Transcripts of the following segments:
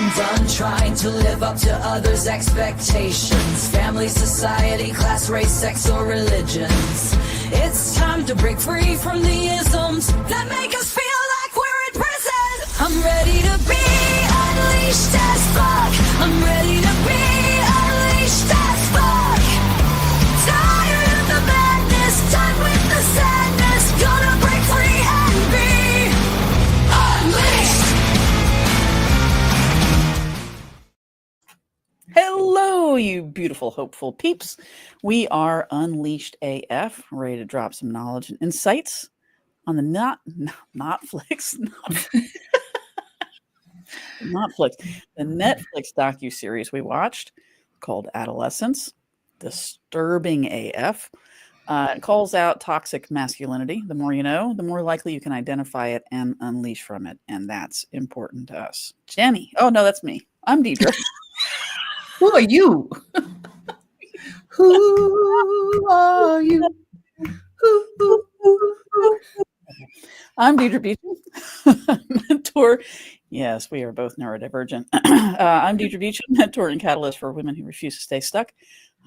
I'm done trying to live up to others' expectations. Family, society, class, race, sex, or religions. It's time to break free from the isms that make us feel like we're in prison. I'm ready to be unleashed as fuck. I'm ready to be unleashed as fuck. Tired of the madness, done with the sadness. Gonna break free and be unleashed. Hello, you beautiful, hopeful peeps. We are Unleashed AF, ready to drop some knowledge and insights on the not Netflix, the Netflix docuseries we watched called Adolescents. Disturbing AF. It calls out toxic masculinity. The more you know, the more likely you can identify it and unleash from it, and that's important to us. Jenny. Oh no, that's me. I'm Deidre. Who are you? Who are you? I'm Deidre Beecham, mentor. Yes, we are both neurodivergent. I'm Deidre Beecham, mentor and catalyst for women who refuse to stay stuck.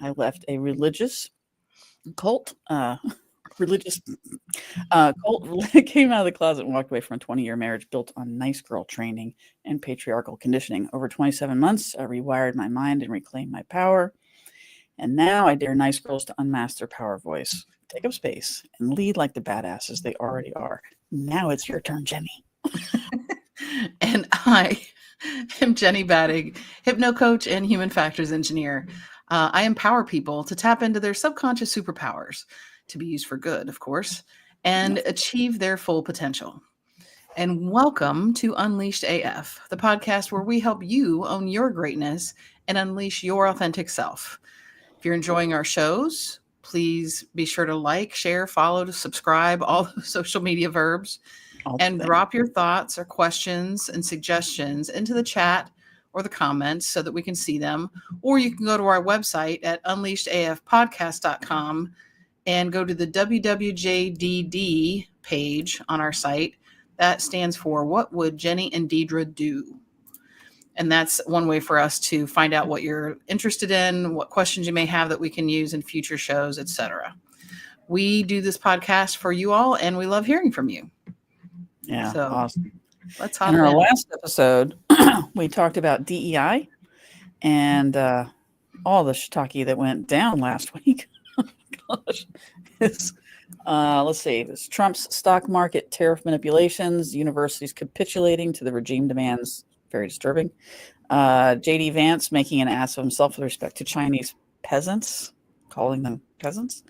I left a religious cult, came out of the closet and walked away from a 20-year marriage built on nice girl training and patriarchal conditioning. Over 27 months, I rewired my mind and reclaimed my power. And now I dare nice girls to unmask their power voice, take up space, and lead like the badasses they already are. Now it's your turn, Jenny. And I am Jenny Battig, hypno coach and human factors engineer. I empower people to tap into their subconscious superpowers, to be used for good, of course, and achieve their full potential. And welcome to Unleashed AF, the podcast where we help you own your greatness and unleash your authentic self. If you're enjoying our shows, please be sure to like, share, follow, to subscribe, all the social media verbs, and drop your thoughts or questions and suggestions into the chat or the comments so that we can see them. Or you can go to our website at unleashedafpodcast.com and go to the WWJDD page on our site. That stands for What Would Jenny and Deidre Do? And that's one way for us to find out what you're interested in, what questions you may have that we can use in future shows, etc. We do this podcast for you all, and we love hearing from you. Yeah, so, awesome. Let's hop in our in. last episode, we talked about DEI and all the shiitake that went down last week. Gosh. Let's see. It's Trump's stock market tariff manipulations, universities capitulating to the regime demands. Very disturbing. J.D. Vance making an ass of himself with respect to Chinese peasants, calling them peasants,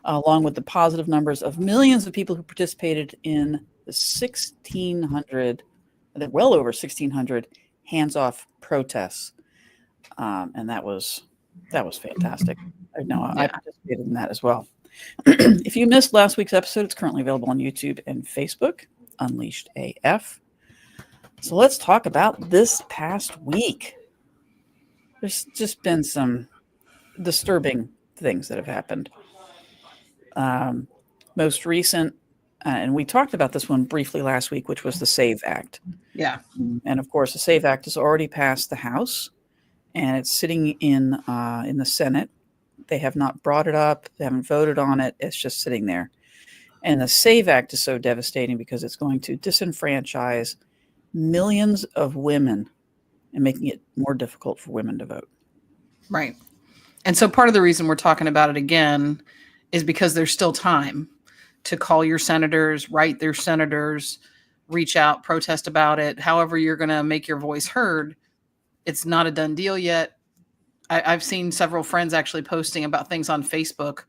along with the positive numbers of millions of people who participated in the 1,600, well over 1,600 hands-off protests, and that was fantastic. I participated in that as well. If you missed last week's episode, it's currently available on YouTube and Facebook, Unleashed AF. So let's talk about this past week. There's just been some disturbing things that have happened. Most recent, and we talked about this one briefly last week, which was the SAVE Act. Yeah. And of course, the SAVE Act has already passed the House, and it's sitting in the Senate. They have not brought it up. They haven't voted on it. It's just sitting there. And the SAVE Act is so devastating because it's going to disenfranchise millions of women and making it more difficult for women to vote. Right. And so part of the reason we're talking about it again is because there's still time to call your senators, write their senators, reach out, protest about it. However you're going to make your voice heard. It's not a done deal yet. I've seen several friends actually posting about things on Facebook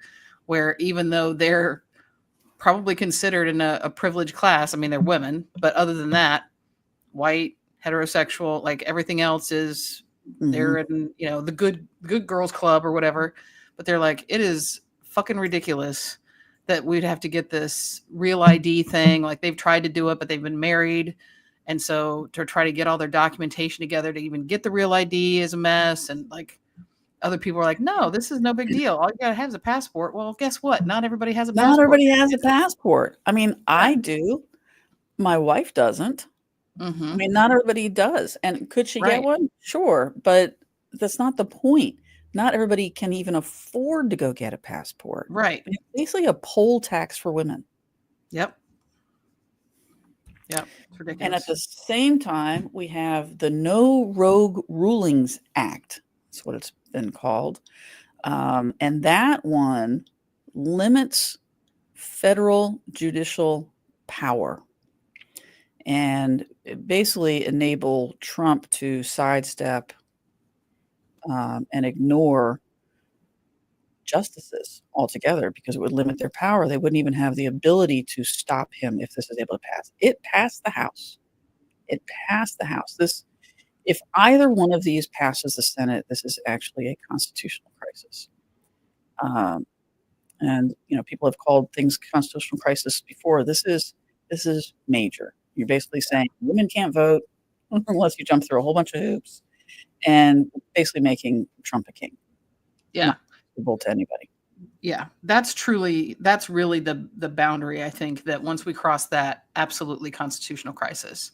where even though they're probably considered in a privileged class, I mean, they're women, but other than that, white, heterosexual, like everything else is they're in, the good girls club or whatever, but they're like, it is fucking ridiculous that we'd have to get this real ID thing. Like they've tried to do it, but they've been married. And so to try to get all their documentation together to even get the real ID is a mess. And like other people are like, no, this is no big deal. All you got to have is a passport. Well, guess what? Not everybody has a passport. Not everybody has a passport. I mean, I do. My wife doesn't. I mean, not everybody does. And could she get Right. one? Sure, but that's not the point. Not everybody can even afford to go get a passport. Right. It's basically a poll tax for women. Yep. Yep. It's And at ridiculous. the same time, we have the No Rogue Rulings Act. That's what it's been called. And that one limits federal judicial power and it basically enable Trump to sidestep and ignore justices altogether because it would limit their power. They wouldn't even have the ability to stop him if this is able to pass. It passed the House. It passed the House. This, if either one of these passes the Senate, this is actually a constitutional crisis. And you know, people have called things constitutional crisis before. This is major. You're basically saying women can't vote unless you jump through a whole bunch of hoops, and basically making Trump a king. Yeah. Not available to anybody. Yeah. That's really the boundary, I think, that once we cross that, absolutely constitutional crisis.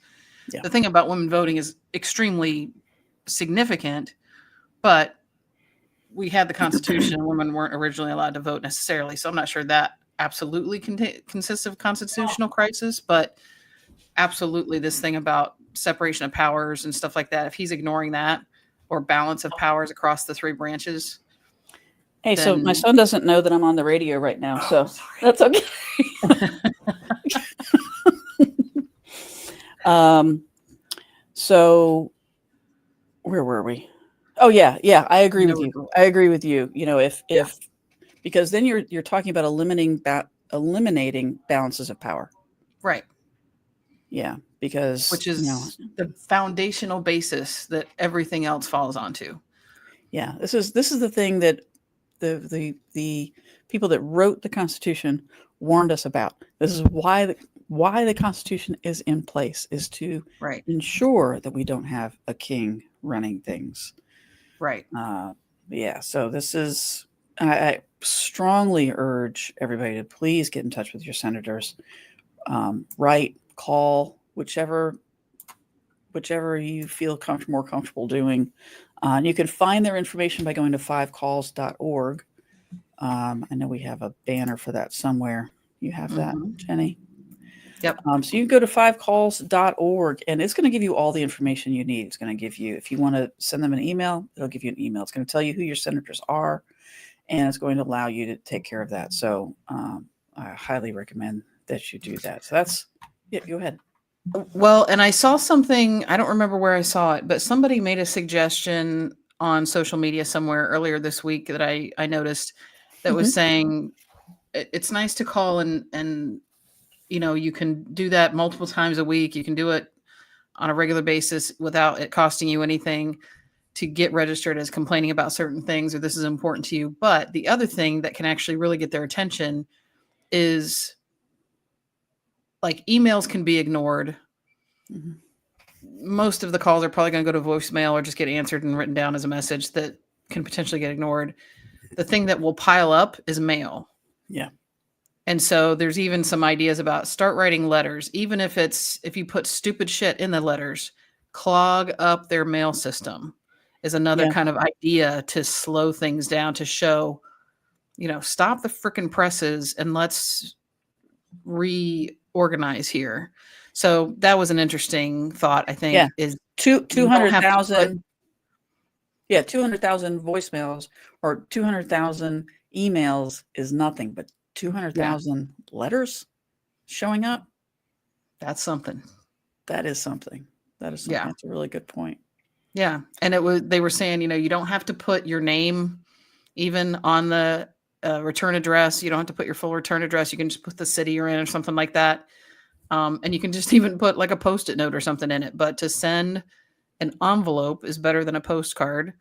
Yeah. The thing about women voting is extremely significant, but we had the Constitution and women weren't originally allowed to vote necessarily. So I'm not sure that absolutely consists of constitutional crisis, but absolutely this thing about separation of powers and stuff like that. If he's ignoring that or balance of powers across the three branches. Hey, so my son doesn't know that I'm on the radio right now, so that's okay. So where were we? Oh yeah, I agree with you. I agree with you. You know, if because then you're talking about eliminating balances of power. Right. Yeah, because which is the foundational basis that everything else falls onto. Yeah, this is the thing that the people that wrote the Constitution warned us about. This is why the Constitution is in place, is to ensure that we don't have a king running things. Right. Yeah. So this is, I strongly urge everybody to please get in touch with your senators. Write, call, whichever you feel more comfortable doing. And you can find their information by going to 5calls.org. I know we have a banner for that somewhere. You have that, Jenny? Yep. So you can go to 5calls.org and it's going to give you all the information you need. It's going to give you, if you want to send them an email, it'll give you an email. It's going to tell you who your senators are, and it's going to allow you to take care of that. So I highly recommend that you do that. So that's, yeah, go ahead. Well, and I saw something, I don't remember where I saw it, but somebody made a suggestion on social media somewhere earlier this week that I noticed that was saying it's nice to call and you know, you can do that multiple times a week. You can do it on a regular basis without it costing you anything to get registered as complaining about certain things or this is important to you. But the other thing that can actually really get their attention is like emails can be ignored. Most of the calls are probably going to go to voicemail or just get answered and written down as a message that can potentially get ignored. The thing that will pile up is mail. Yeah. And so there's even some ideas about start writing letters, even if you put stupid shit in the letters, clog up their mail system is another kind of idea to slow things down, to show, you know, stop the frickin' presses and let's reorganize here. So that was an interesting thought, I think. Yeah. Is 200,000. Yeah, 200,000 voicemails or 200,000 emails is nothing, but 200,000 letters showing up. That's something. That is something. That's a really good point. Yeah. And they were saying, you know, you don't have to put your name even on the return address. You don't have to put your full return address. You can just put the city you're in or something like that. And you can just even put like a Post-it note or something in it. But to send an envelope is better than a postcard.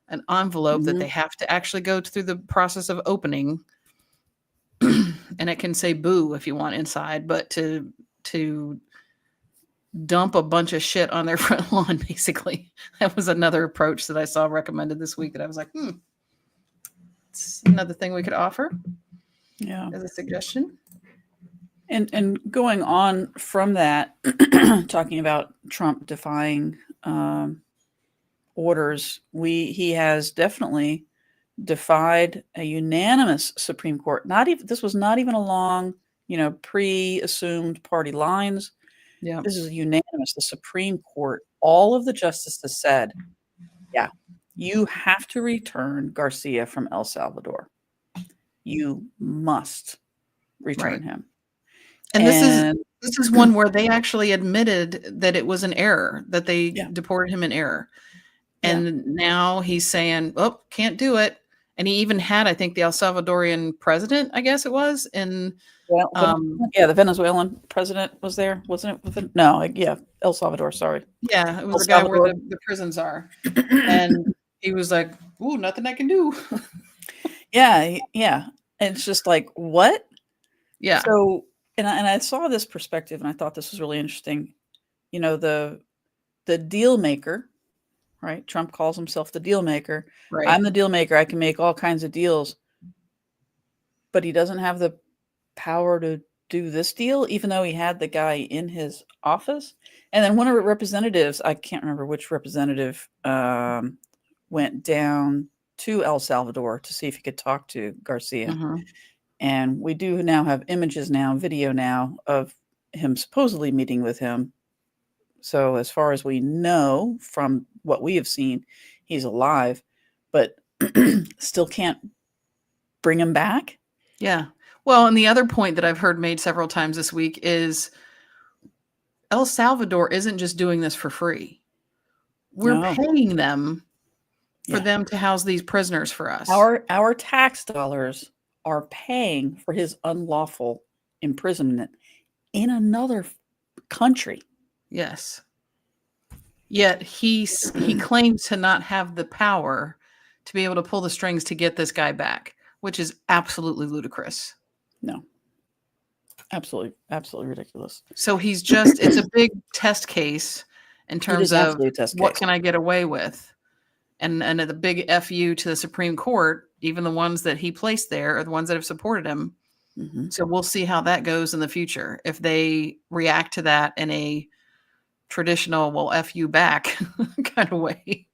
An envelope that they have to actually go through the process of opening. And it can say boo if you want inside, but to dump a bunch of shit on their front lawn, basically. That was another approach that I saw recommended this week that I was like, it's another thing we could offer as a suggestion. And going on from that, talking about Trump defying orders, he has definitely defied a unanimous Supreme Court. Not even this was not even along, pre-assumed party lines. Yeah. This is unanimous. The Supreme Court, all of the justices said, yeah, you have to return Garcia from El Salvador. You must return him. And this is one where they actually admitted that it was an error, that they deported him in error. And now he's saying, oh, can't do it. And he even had, I think, the El Salvadorian president, I guess it was, in the Venezuelan president was there, wasn't it? No, El Salvador, sorry. Yeah, it was the guy where the prisons are. And he was like, ooh, nothing I can do. Yeah. And it's just like, what? Yeah. So, and I saw this perspective, and I thought this was really interesting. The deal maker, right? Trump calls himself the deal maker. Right. I'm the deal maker. I can make all kinds of deals, but he doesn't have the power to do this deal, even though he had the guy in his office. And then one of the representatives, I can't remember which representative, went down to El Salvador to see if he could talk to Garcia. Mm-hmm. And we do now have images now, video now, of him supposedly meeting with him. So as far as we know from what we have seen, he's alive, but still can't bring him back. Yeah. Well, and the other point that I've heard made several times this week is El Salvador isn't just doing this for free. We're paying them for them to house these prisoners for us. Our tax dollars are paying for his unlawful imprisonment in another country. Yes. Yet he claims to not have the power to be able to pull the strings to get this guy back, which is absolutely ludicrous. No. Absolutely ridiculous. So he's just, it's a big test case in terms of what can I get away with? And the big FU to the Supreme Court, even the ones that he placed there are the ones that have supported him. Mm-hmm. So we'll see how that goes in the future. If they react to that in a traditional, well, F you back kind of way.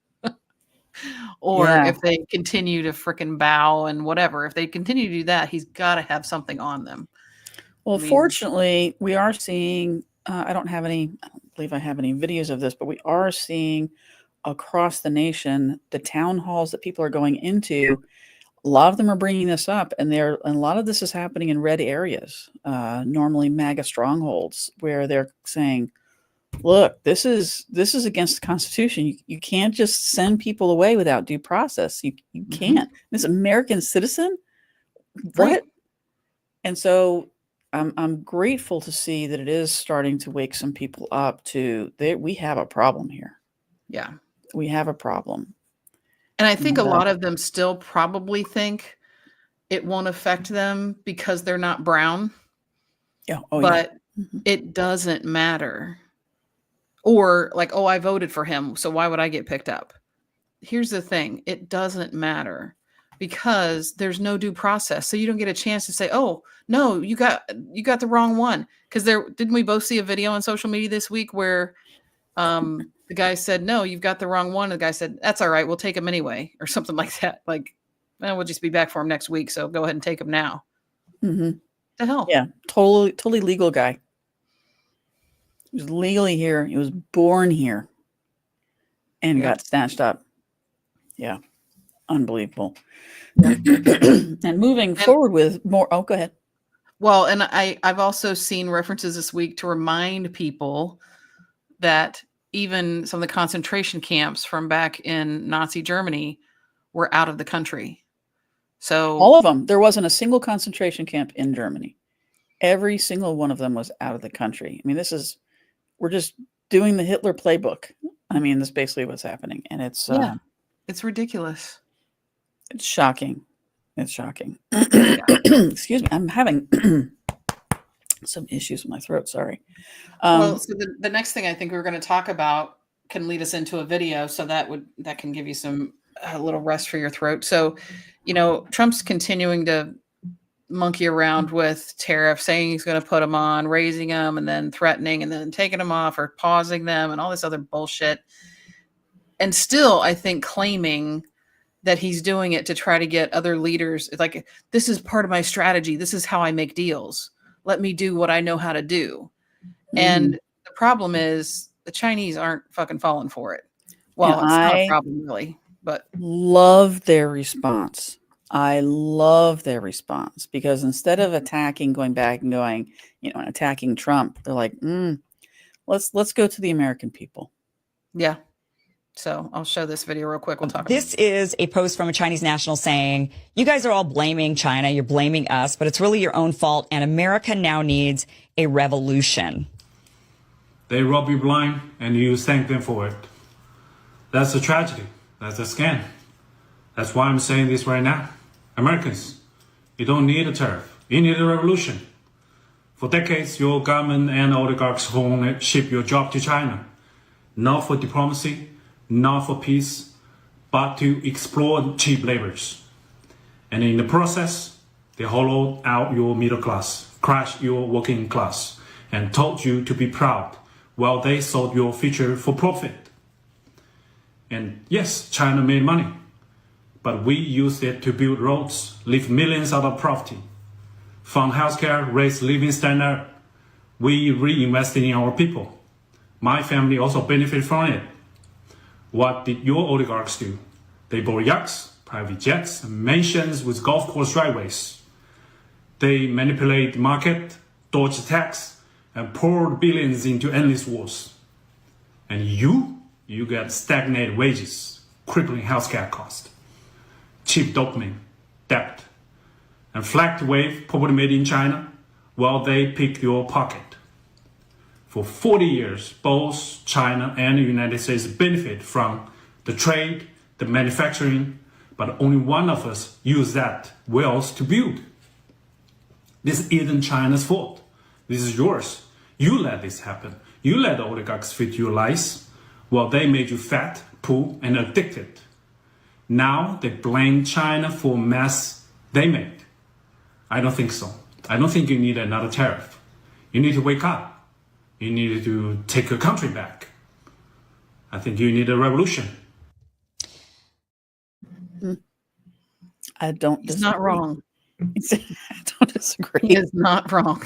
Or if they continue to frickin' bow and whatever. If they continue to do that, he's got to have something on them. Well, fortunately, we are seeing, I don't believe I have any videos of this, but we are seeing across the nation, the town halls that people are going into, a lot of them are bringing this up, and a lot of this is happening in red areas, normally MAGA strongholds, where they're saying, look, this is against the Constitution. You can't just send people away without due process. You can't. This American citizen? What? Right. And so I'm grateful to see that it is starting to wake some people up we have a problem here. Yeah. We have a problem. And I think a lot of them still probably think it won't affect them because they're not brown. Yeah. But it doesn't matter. Or like, I voted for him, so why would I get picked up? Here's the thing. It doesn't matter because there's no due process. So you don't get a chance to say, oh, no, you got the wrong one. Because didn't we both see a video on social media this week where the guy said, no, you've got the wrong one. And the guy said, that's all right. We'll take him anyway. Or something like that. Like, we'll just be back for him next week. So go ahead and take him now. Mm-hmm. The hell? Yeah. Totally legal guy. He was legally here. He was born here and got snatched up. Yeah. Unbelievable. And moving forward with more. Oh, go ahead. Well, and I've also seen references this week to remind people that even some of the concentration camps from back in Nazi Germany were out of the country. So all of them. There wasn't a single concentration camp in Germany. Every single one of them was out of the country. I mean, we're just doing the Hitler playbook. I mean, that's basically what's happening. And it's ridiculous. It's shocking. It's shocking. Excuse me. I'm having some issues with my throat. Sorry. So the next thing I think we're going to talk about can lead us into a video. So that can give you a little rest for your throat. So, Trump's continuing to monkey around with tariff, saying he's going to put them on, raising them, and then threatening, and then taking them off or pausing them, and all this other bullshit. And still, I think, claiming that he's doing it to try to get other leaders. Like, this is part of my strategy. This is how I make deals. Let me do what I know how to do. And the problem is the Chinese aren't fucking falling for it. Well, And it's not a I problem really, but love their response. I love their response because instead of attacking, going back and going, and attacking Trump, they're like, let's go to the American people. yeah. So I'll show this video real quick. We'll talk about This is a post from a Chinese national saying, you guys are all blaming China. You're blaming us, but it's really your own fault. And America now needs a revolution. They rob you blind and you thank them for it. That's a tragedy. That's a scam. That's why I'm saying this right now. Americans, you don't need a tariff. You need a revolution. For decades, your government and oligarchs ship your job to China. Not for diplomacy, not for peace, but to exploit cheap laborers. And in the process, they hollowed out your middle class, crushed your working class, and told you to be proud while they sold your future for profit. And yes, China made money, but we used it to build roads, lift millions out of poverty, fund healthcare, raise living standard. We reinvested in our people. My family also benefited from it. What did your oligarchs do? They bought yachts, private jets, mansions with golf course driveways. They manipulated the market, dodged tax, and poured billions into endless wars. And you get stagnated wages, crippling healthcare costs, cheap dopamine, debt, and flagged wave probably made in China while they pick your pocket. For 40 years, both China and the United States benefit from the trade, the manufacturing, but only one of us use that wealth to build. This isn't China's fault. This is yours. You let this happen. You let the oligarchs fit your lies while they made you fat, poor, and addicted. Now they blame China for mess they made. I don't think so. I don't think you need another tariff. You need to wake up. You need to take your country back. I think you need a revolution. I don't He's not wrong. I don't disagree. He is not wrong.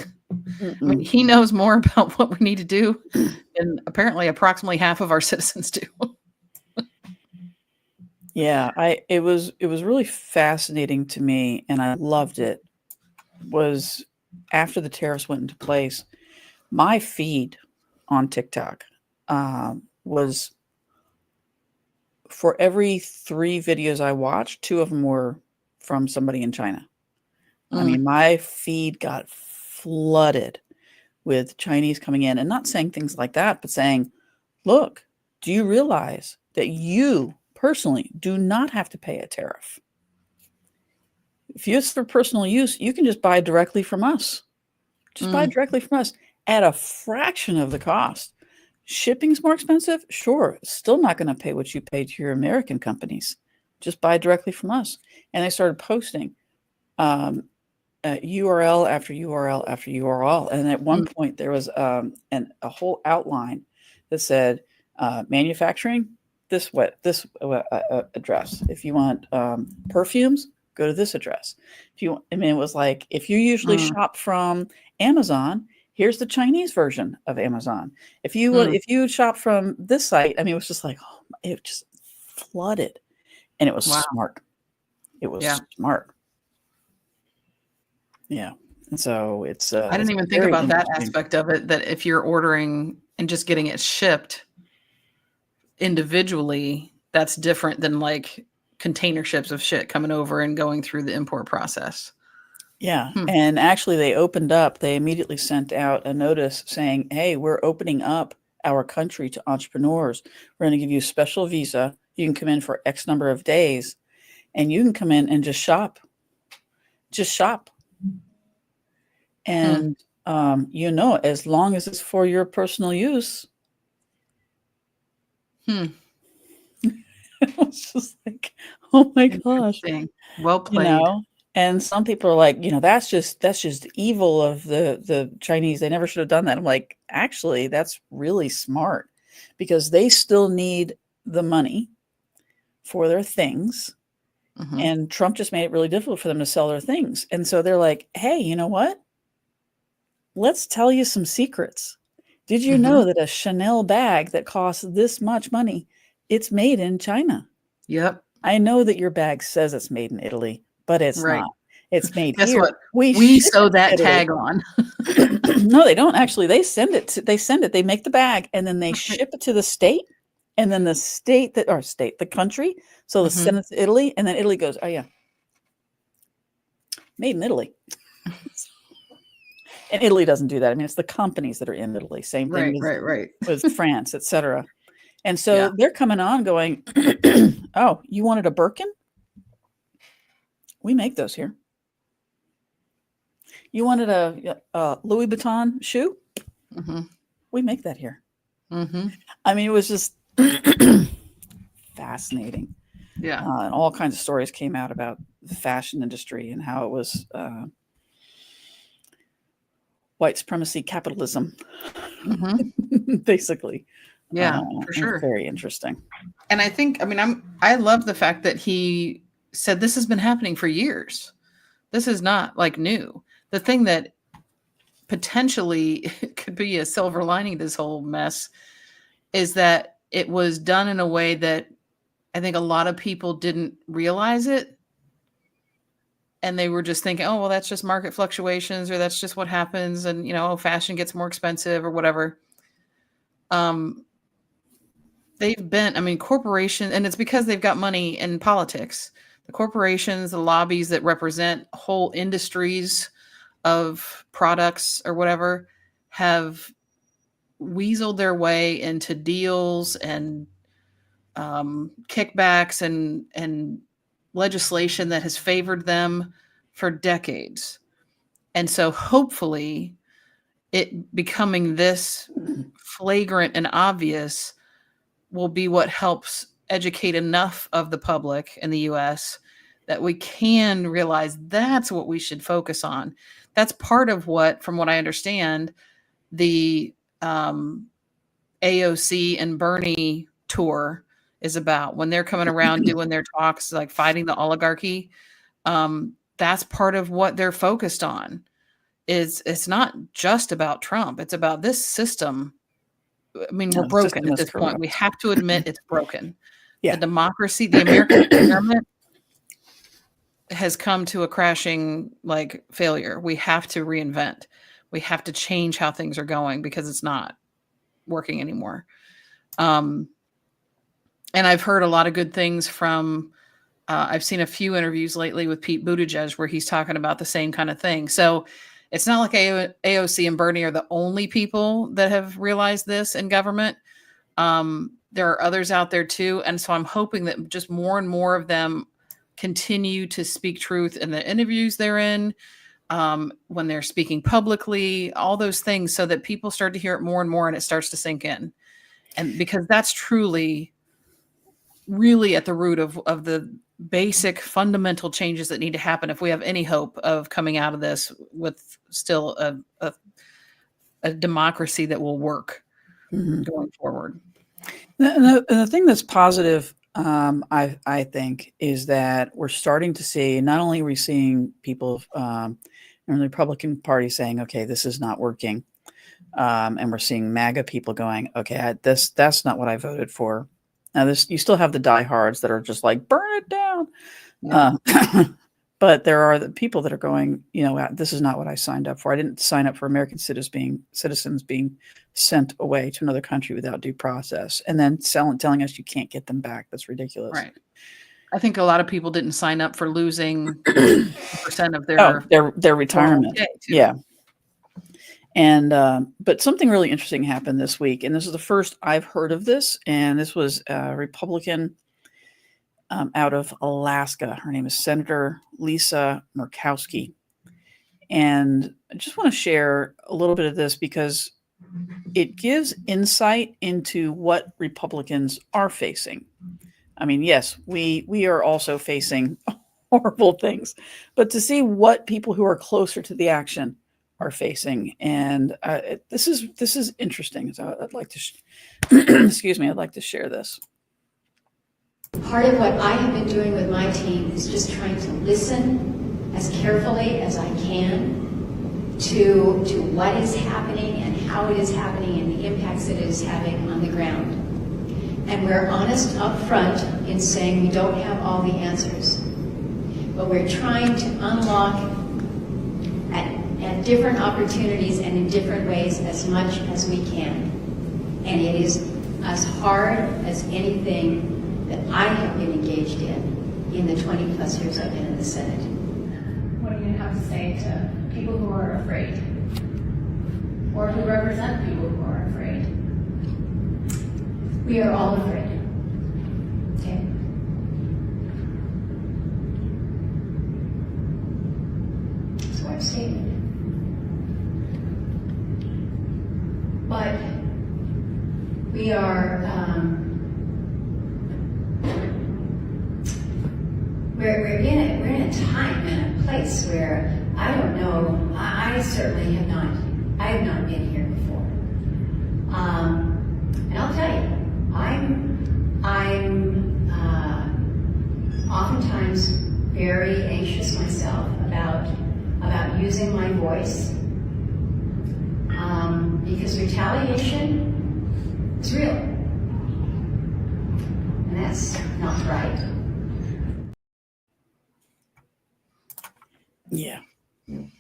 I mean, he knows more about what we need to do than apparently approximately half of our citizens do. Yeah, it was really fascinating to me, and I loved it. Was after the tariffs went into place, my feed on TikTok was, for every 3 videos I watched, 2 of them were from somebody in China. I mean, my feed got flooded with Chinese coming in and not saying things like that, but saying, look, do you realize that you personally do not have to pay a tariff? If it's for personal use, you can just buy directly from us. Just buy directly from us at a fraction of the cost. Shipping's more expensive? Sure. Still not going to pay what you pay to your American companies. Just buy directly from us. And they started posting URL after URL after URL. And at one point, there was a whole outline that said manufacturing, this address. If you want perfumes, go to this address. If you, I mean, it was like, if you usually shop from Amazon, here's the Chinese version of Amazon. If you shop from this site, I mean, it was just like, it just flooded, and it was smart. It was smart. Yeah. And so it's, I didn't even think about that aspect of it, that if you're ordering and just getting it shipped individually, that's different than like container ships of shit coming over and going through the import process. Yeah. And actually they immediately sent out a notice saying, hey, we're opening up our country to entrepreneurs. We're going to give you a special visa. You can come in for X number of days and you can come in and just shop. And, as long as it's for your personal use. It was just like, oh my gosh. Well played. And some people are like, that's just evil of the Chinese. They never should have done that. I'm like, actually, that's really smart, because they still need the money for their things. Mhm. And Trump just made it really difficult for them to sell their things. And so they're like, hey, you know what? Let's tell you some secrets. Did you know that a Chanel bag that costs this much money, it's made in China? Yep. I know that your bag says it's made in Italy, but it's Right. not. It's made Guess here. what? We ship sew it to that Italy. tag on. No, they don't actually. They send it. They make the bag and then they ship it to the state, and then the the country. So they send it to Italy, and then Italy goes, oh yeah, made in Italy. And Italy doesn't do that. I mean, it's the companies that are in Italy. Same thing Right. with France, etc. And so Yeah. they're coming on going, oh, you wanted a Birkin? We make those here. You wanted a Louis Vuitton shoe? We make that here. I mean, it was just fascinating. Yeah. And all kinds of stories came out about the fashion industry and how it was white supremacy capitalism, basically. Yeah, for sure. Very interesting. And I think, I love the fact that he said this has been happening for years. This is not like new. The thing that potentially could be a silver lining to this whole mess is that it was done in a way that I think a lot of people didn't realize it. And they were just thinking, oh, well, that's just market fluctuations, or that's just what happens. And, fashion gets more expensive or whatever. They've been, corporations, and it's because they've got money in politics. The corporations, the lobbies that represent whole industries of products or whatever have weaseled their way into deals and kickbacks and legislation that has favored them for decades. And so hopefully it becoming this flagrant and obvious will be what helps educate enough of the public in the US that we can realize that's what we should focus on. That's part of what, from what I understand, the AOC and Bernie tour is about. When they're coming around doing their talks, like fighting the oligarchy, that's part of what they're focused on. It's not just about Trump. It's about this system. We're broken at this point. We have to admit it's broken. Yeah. The democracy, the American experiment has come to a crashing failure. We have to reinvent. We have to change how things are going because it's not working anymore. And I've heard a lot of good things from, I've seen a few interviews lately with Pete Buttigieg where he's talking about the same kind of thing. So it's not like AOC and Bernie are the only people that have realized this in government. There are others out there too. And so I'm hoping that just more and more of them continue to speak truth in the interviews they're in, when they're speaking publicly, all those things, so that people start to hear it more and more and it starts to sink in. And because that's truly, really at the root of the basic fundamental changes that need to happen if we have any hope of coming out of this with still a democracy that will work going forward. The thing that's positive, I think, is that we're starting to see, not only are we seeing people in the Republican Party saying, okay, this is not working. And we're seeing MAGA people going, okay, that's not what I voted for. Now, you still have the diehards that are just like, burn it down. Yeah. But there are the people that are going, this is not what I signed up for. I didn't sign up for American citizens being sent away to another country without due process, and then telling us you can't get them back. That's ridiculous. Right. I think a lot of people didn't sign up for losing % of their retirement. Yeah. And but something really interesting happened this week, and this is the first I've heard of this. And this was a Republican out of Alaska. Her name is Senator Lisa Murkowski. And I just want to share a little bit of this because it gives insight into what Republicans are facing. I mean, yes, we are also facing horrible things, but to see what people who are closer to the action are facing. And this is interesting. So I'd like to, excuse me, I'd like to share this. Part of what I have been doing with my team is just trying to listen as carefully as I can to what is happening and how it is happening and the impacts that it is having on the ground. And we're honest up front in saying we don't have all the answers, but we're trying to unlock at different opportunities and in different ways as much as we can. And it is as hard as anything that I have been engaged in the 20 plus years I've been in the Senate. What are you going to have to say to people who are afraid, or who represent people who are afraid? We are all afraid. Okay? So I've stated. But we are, we're in a time and a place where I don't know, I certainly have not been here before. And I'll tell you, I'm oftentimes very anxious myself about using my voice, because retaliation is real, and that's not right. Yeah.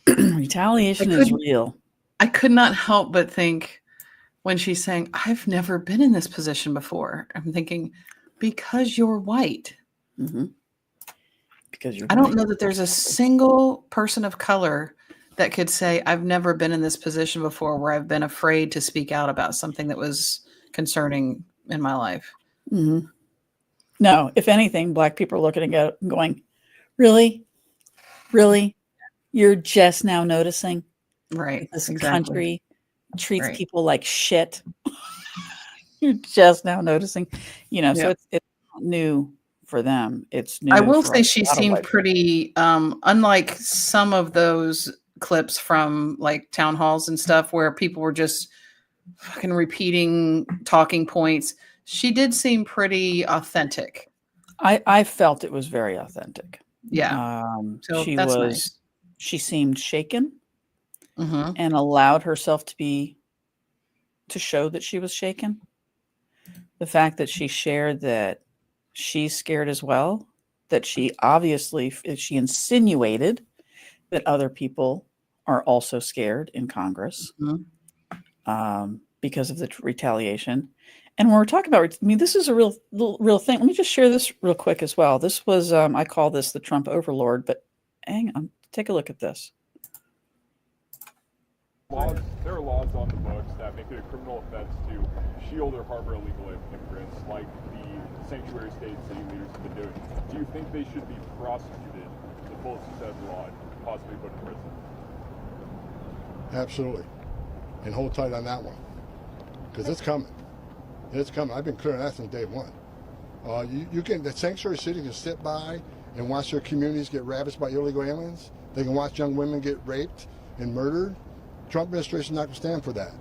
Retaliation is real. I could not help but think when she's saying, I've never been in this position before. I'm thinking, because you're white. Mm-hmm. Because you're I don't know that there's a single person of color that could say, I've never been in this position before where I've been afraid to speak out about something that was concerning in my life. Mm-hmm. No, if anything, Black people are looking at it and going, really? Really? You're just now noticing Right. this exactly. country treats Right. people like shit. You're just now noticing, so it's not new for them. It's new. I will for say a she lot of seemed white people. pretty, unlike some of those clips from like town halls and stuff where people were just fucking repeating talking points. She did seem pretty authentic. I felt it was very authentic. Yeah. So that's nice. She seemed shaken Mm-hmm. and allowed herself to show that she was shaken. The fact that she shared that she's scared as well, that she insinuated that other people are also scared in Congress because of the retaliation. And when we're talking about, this is a real thing. Let me just share this real quick as well. This was, I call this the Trump overlord, but hang on, take a look at this. There are laws on the books that make it a criminal offense to shield or harbor illegal immigrants, like the sanctuary state city leaders have been doing. Do you think they should be prosecuted to the fullest extent of the law and possibly put in prison? Absolutely. And hold tight on that one. Because it's coming. It's coming. I've been clear on that since day one. The sanctuary city can sit by and watch their communities get ravaged by illegal aliens. They can watch young women get raped and murdered. Trump administration is not going to stand for that.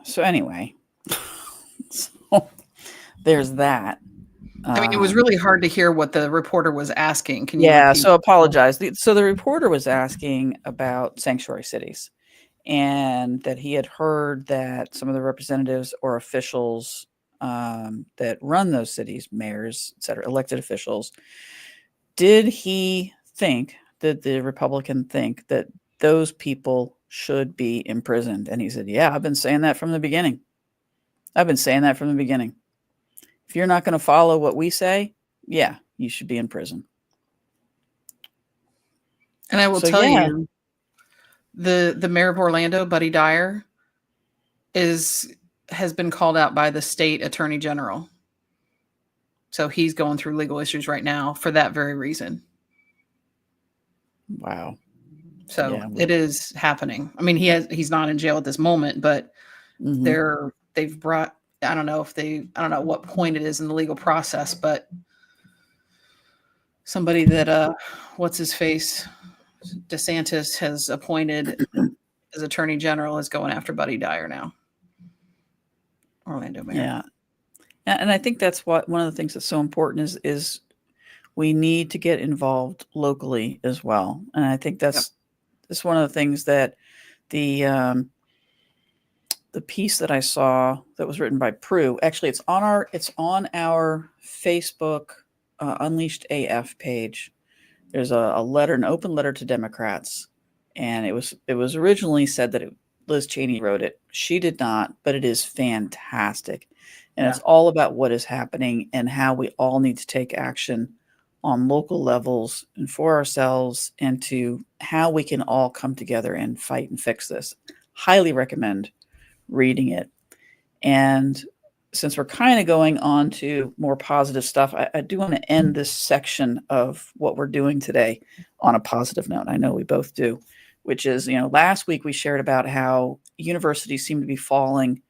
So anyway, so there's that. I mean, it was really hard to hear what the reporter was asking. Can you? Yeah, repeat? so apologize. So the reporter was asking about sanctuary cities, and that he had heard that some of the representatives or officials that run those cities, mayors, et cetera, elected officials, did he think, did the Republican think that those people should be imprisoned? And he said, yeah, I've been saying that from the beginning. If you're not going to follow what we say, yeah, you should be in prison. And I will tell you, the mayor of Orlando, Buddy Dyer, has been called out by the state attorney general. So he's going through legal issues right now for that very reason. Wow. So it is happening. I mean, he's not in jail at this moment, but they've brought I don't know what point it is in the legal process, but somebody that, what's his face, DeSantis has appointed as Attorney General is going after Buddy Dyer now. Orlando mayor. Yeah. And I think that's what one of the things that's so important is we need to get involved locally as well. And I think that's one of the things that the piece that I saw that was written by Prue, actually it's on our Facebook Unleashed AF page. There's a letter, an open letter to Democrats. And it was originally said that Liz Cheney wrote it. She did not, but it is fantastic. And it's all about what is happening and how we all need to take action on local levels and for ourselves, and to how we can all come together and fight and fix this. Highly recommend reading it. And since we're kind of going on to more positive stuff, I do want to end this section of what we're doing today on a positive note. I know we both do, which is, last week we shared about how universities seem to be falling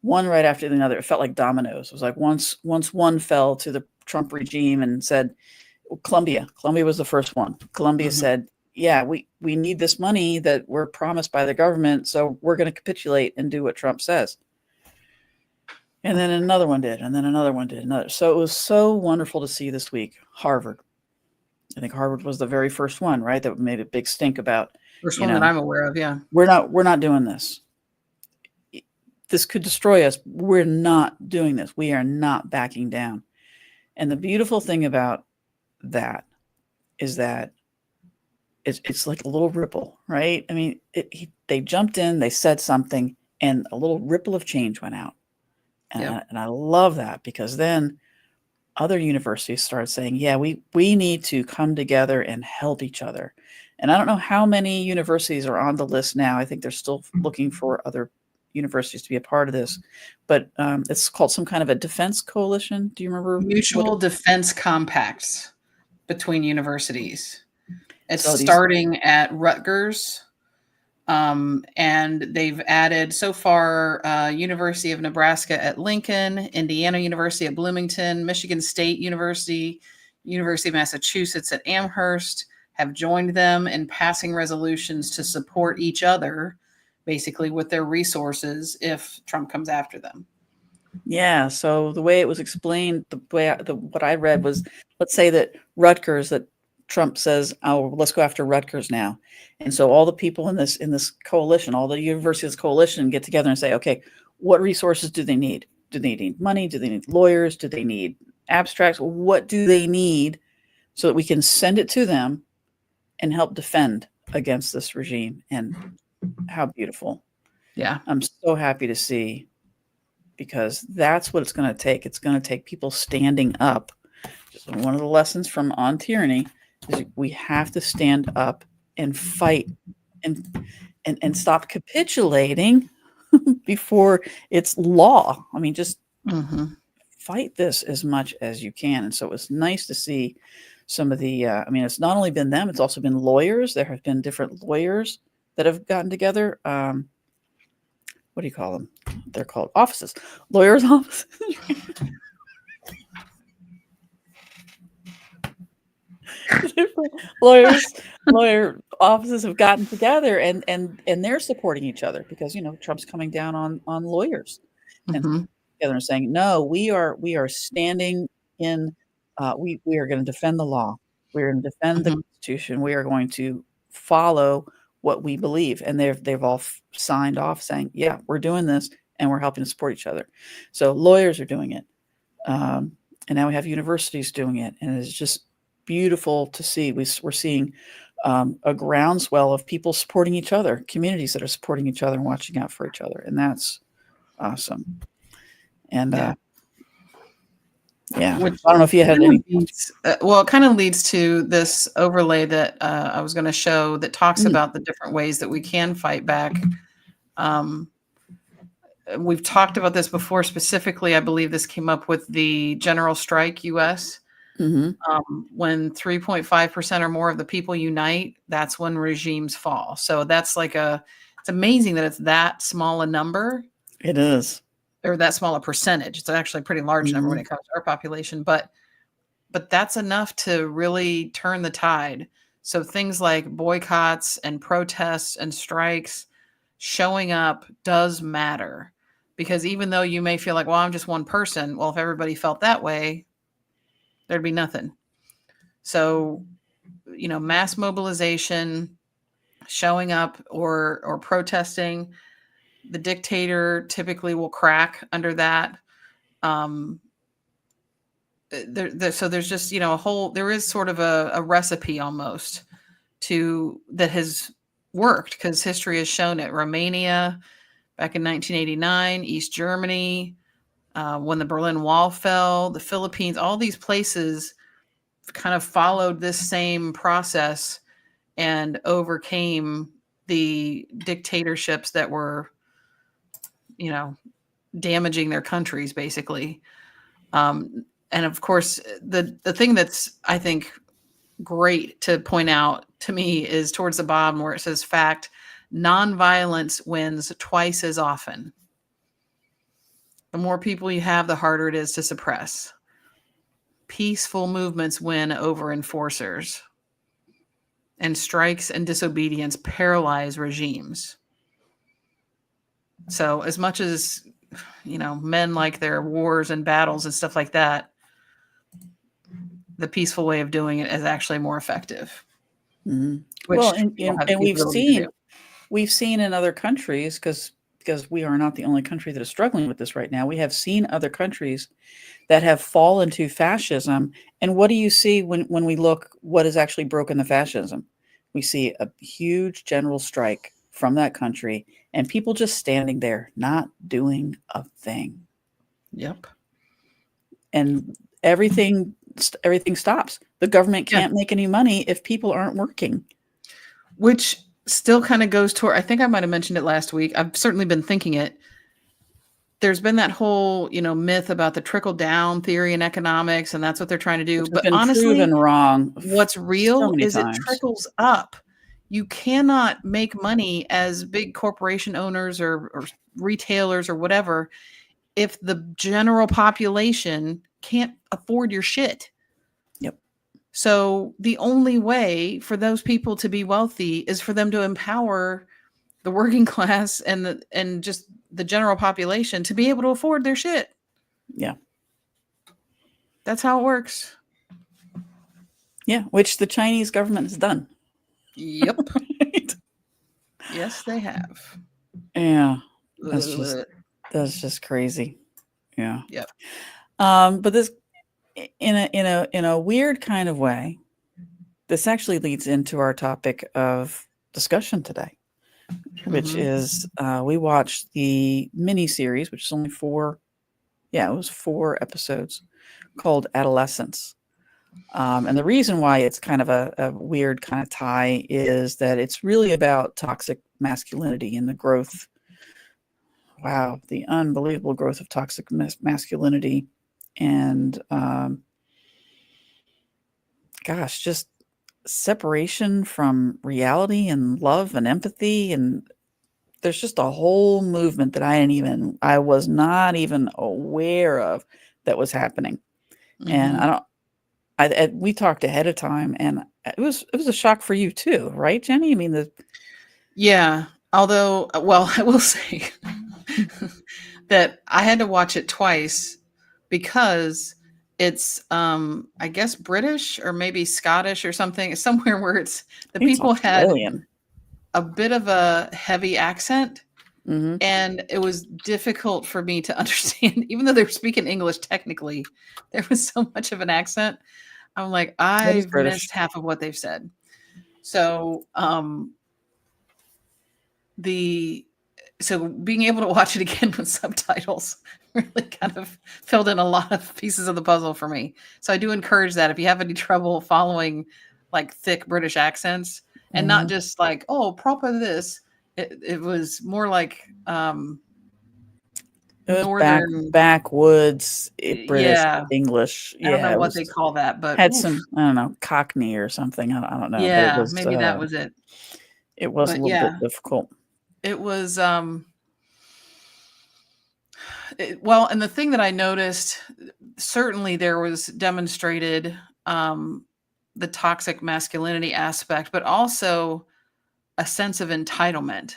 one right after the other. It felt like dominoes. It was like once one fell to the Trump regime and said, Columbia was the first one. Columbia said, yeah, we need this money that we're promised by the government, so we're going to capitulate and do what Trump says. And then another one did, and then another one did, another. So it was so wonderful to see this week. Harvard. I think Harvard was the very first one, right? That made a big stink about. First one that I'm aware of, yeah. We're not doing this. This could destroy us. We're not doing this. We are not backing down. And the beautiful thing about that is that it's like a little ripple, right? I mean, they jumped in, they said something, and a little ripple of change went out. And I love that, because then other universities started saying, yeah, we need to come together and help each other. And I don't know how many universities are on the list now. I think they're still looking for other universities to be a part of this, but it's called some kind of a defense coalition. Do you remember? Mutual defense compacts between universities. It's So starting at Rutgers, and they've added so far University of Nebraska at Lincoln, Indiana University at Bloomington, Michigan State University, University of Massachusetts at Amherst have joined them in passing resolutions to support each other, basically with their resources if Trump comes after them. Yeah. So the way it was explained, what I read was, let's say that Rutgers, that Trump says, "Oh, let's go after Rutgers now," and so all the people in this coalition, all the universities coalition, get together and say, "Okay, what resources do they need? Do they need money? Do they need lawyers? Do they need abstracts? What do they need so that we can send it to them and help defend against this regime?" And how beautiful! Yeah, I'm so happy to see, because that's what it's going to take. It's going to take people standing up. Just one of the lessons from On Tyranny is we have to stand up and fight and stop capitulating before it's law. I mean, just fight this as much as you can. And so it's nice to see some of the, it's not only been them, it's also been lawyers. There have been different lawyers that have gotten together. What do you call them? They're called offices. Lawyers' offices. Lawyer offices have gotten together and they're supporting each other, because Trump's coming down on lawyers and together and saying, no, we are standing in. We are going to defend the law. We're going to defend the Constitution. We are going to follow what we believe. And they've all signed off saying, yeah, we're doing this and we're helping to support each other. So lawyers are doing it. And now we have universities doing it. And it's just beautiful to see. We're seeing a groundswell of people supporting each other, communities that are supporting each other and watching out for each other. And that's awesome. And which, I don't know if you had any. Well, it kind of leads to this overlay that I was going to show that talks about the different ways that we can fight back. We've talked about this before. Specifically, I believe this came up with the general strike U.S. When 3.5% or more of the people unite, that's when regimes fall. So that's it's amazing that it's that small a number. It is. or that small a percentage. It's actually a pretty large number when it comes to our population, but that's enough to really turn the tide. So things like boycotts and protests and strikes, showing up does matter, because even though you may feel like, well, I'm just one person. Well, if everybody felt that way, there'd be nothing. So, mass mobilization, showing up or protesting, the dictator typically will crack under that. So there's just, there is sort of a recipe almost that has worked, because history has shown it. Romania back in 1989, East Germany, when the Berlin Wall fell, the Philippines, all these places kind of followed this same process and overcame the dictatorships that were, damaging their countries, basically. And of course, the thing that's, I think, great to point out to me is towards the bottom where it says fact, nonviolence wins twice as often. The more people you have, the harder it is to suppress. Peaceful movements win over enforcers. And strikes and disobedience paralyze regimes. So as much as, men like their wars and battles and stuff like that, the peaceful way of doing it is actually more effective. Mm-hmm. Well, and we've seen in other countries, because we are not the only country that is struggling with this right now. We have seen other countries that have fallen to fascism. And what do you see when we look what has actually broken the fascism? We see a huge general strike from that country and people just standing there, not doing a thing. Yep. And everything stops. The government can't make any money if people aren't working. Which still kind of goes toward, I think I might have mentioned it last week. I've certainly been thinking it. There's been that whole, myth about the trickle down theory in economics, and that's what they're trying to do. But honestly, proven wrong. What's real is times. It trickles up. You cannot make money as big corporation owners or retailers or whatever if the general population can't afford your shit. Yep. So the only way for those people to be wealthy is for them to empower the working class and just the general population to be able to afford their shit. Yeah. That's how it works. Yeah, which the Chinese government has done. Yep. Right? Yes, they have. Yeah. That's just crazy. Yeah. Yep. But this in a weird kind of way, this actually leads into our topic of discussion today, which is we watched the mini series, which is only 4 episodes, called Adolescents. And the reason why it's kind of a weird kind of tie is that it's really about toxic masculinity and the growth. Wow, the unbelievable growth of toxic masculinity. And just separation from reality and love and empathy. And there's just a whole movement that I was not even aware of that was happening. And we talked ahead of time, and it was a shock for you too, right, Jenny? I mean, yeah. Although, well, I will say that I had to watch it twice because it's, I guess, British or maybe Scottish or something, somewhere where people had a bit of a heavy accent. And it was difficult for me to understand, even though they were speaking English technically, there was so much of an accent. I'm like, I've missed half of what they've said. So, being able to watch it again with subtitles really kind of filled in a lot of pieces of the puzzle for me. So I do encourage that if you have any trouble following like thick British accents and not just like, oh, proper this. It was more like northern backwoods British English. I don't know what they call that, but had some, I don't know, Cockney or something. I don't know. Yeah, maybe that was it. It was a little bit difficult. It was Well, and the thing that I noticed, certainly there was demonstrated the toxic masculinity aspect, but also a sense of entitlement,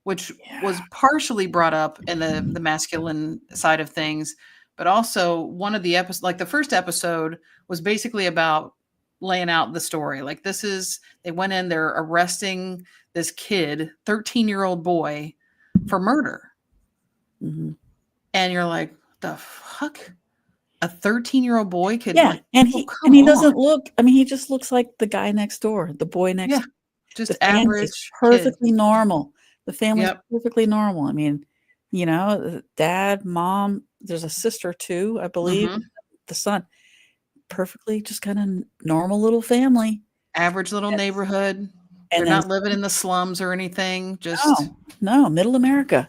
which was partially brought up in the masculine side of things, but also one of the episodes, like the first episode, was basically about laying out the story. Like they went in, they're arresting this kid, 13-year-old boy, for murder. Mhm. And you're like, the fuck? A 13-year-old boy could, Yeah, like, and oh, he come doesn't on. look. I mean, he just looks like the guy next door, the boy next. Yeah, just The family's average kid. perfectly normal. The family's Yep. perfectly normal. I mean, dad, mom. There's a sister too, I believe. Mhm. The son, perfectly just kind of normal little family. Average little neighborhood. They're And then not living in the slums or anything. Just no, middle America.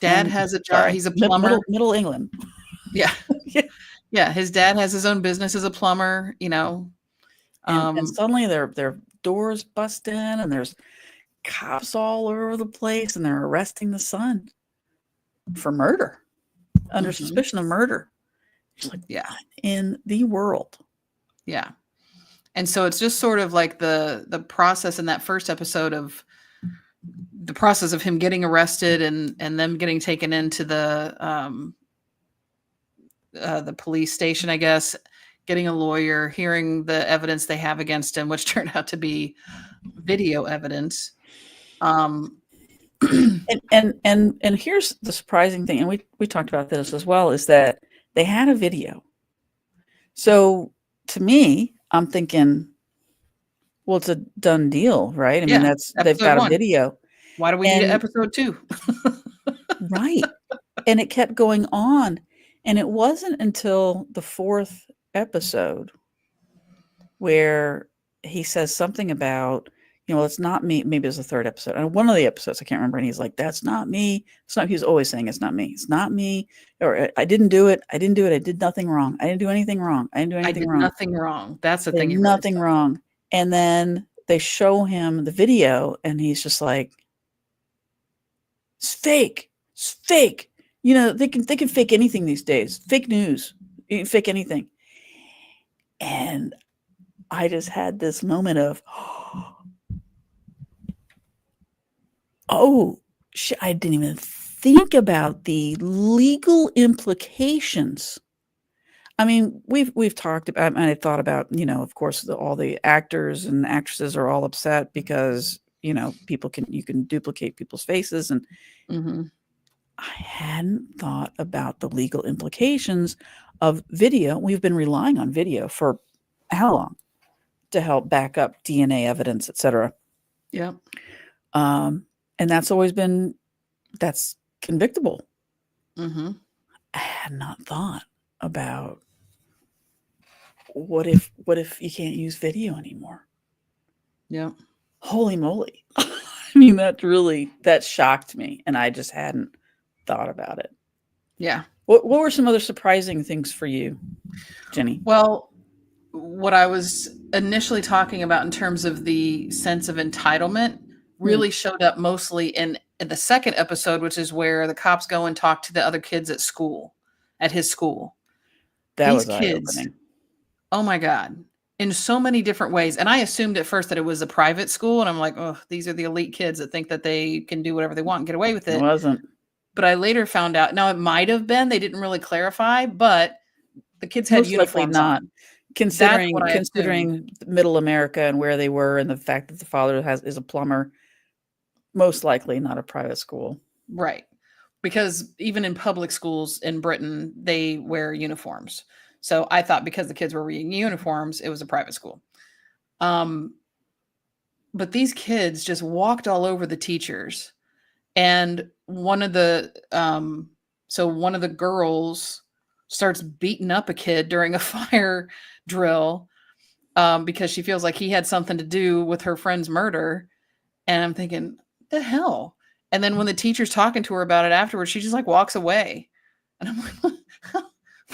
dad And has a job. sorry, He's a plumber. middle England. Yeah. Yeah. Yeah. His dad has his own business as a plumber, And suddenly their doors bust in, and there's cops all over the place, and they're arresting the son for murder, under suspicion of murder. It's like, yeah. what in the world? Yeah. And so it's just sort of like the process in that first episode of the process of him getting arrested and them getting taken into the police station, I guess, getting a lawyer, hearing the evidence they have against him, which turned out to be video evidence. And here's the surprising thing, and we talked about this as well, is that they had a video. So to me, I'm thinking, well, it's a done deal, right? I mean, they've got a video. Why do we need an episode 2? Right. And it kept going on. And it wasn't until the 4th episode where he says something about, it's not me. Maybe it was the 3rd episode. And one of the episodes, I can't remember. And he's like, that's not me. It's not, he's always saying it's not me. It's not me. Or I didn't do it. I didn't do it. I did nothing wrong. I didn't do anything wrong. I didn't do anything wrong. Nothing wrong. That's the thing. Nothing wrong. And then they show him the video and he's just like, it's fake. It's fake. They can fake anything these days. Fake news. You can fake anything. And I just had this moment of, oh, shit, I didn't even think about the legal implications. I mean, we've talked about, and I thought about, of course, all the actors and actresses are all upset because, you can duplicate people's faces. And I hadn't thought about the legal implications of video. We've been relying on video for how long to help back up DNA evidence, et cetera. Yeah. And that's always been, that's convictable. I had not thought about what if you can't use video anymore? Yeah. Holy moly. I mean, that shocked me. And I just hadn't thought about it. Yeah. What were some other surprising things for you, Jenny? Well, what I was initially talking about in terms of the sense of entitlement really showed up mostly in the 2nd episode, which is where the cops go and talk to the other kids at his school. That These was kids, eye-opening. oh my God, in so many different ways. And I assumed at first that it was a private school. And I'm like, oh, these are the elite kids that think that they can do whatever they want and get away with it. It wasn't. But I later found out, now it might have been, they didn't really clarify, but the kids had Most likely uniforms not. on. Considering middle America and where they were and the fact that the father is a plumber, most likely not a private school. Right. Because even in public schools in Britain, they wear uniforms. So I thought because the kids were wearing uniforms, it was a private school. But these kids just walked all over the teachers. And one of the girls starts beating up a kid during a fire drill because she feels like he had something to do with her friend's murder. And I'm thinking, the hell? And then when the teacher's talking to her about it afterwards, she just like walks away. And I'm like,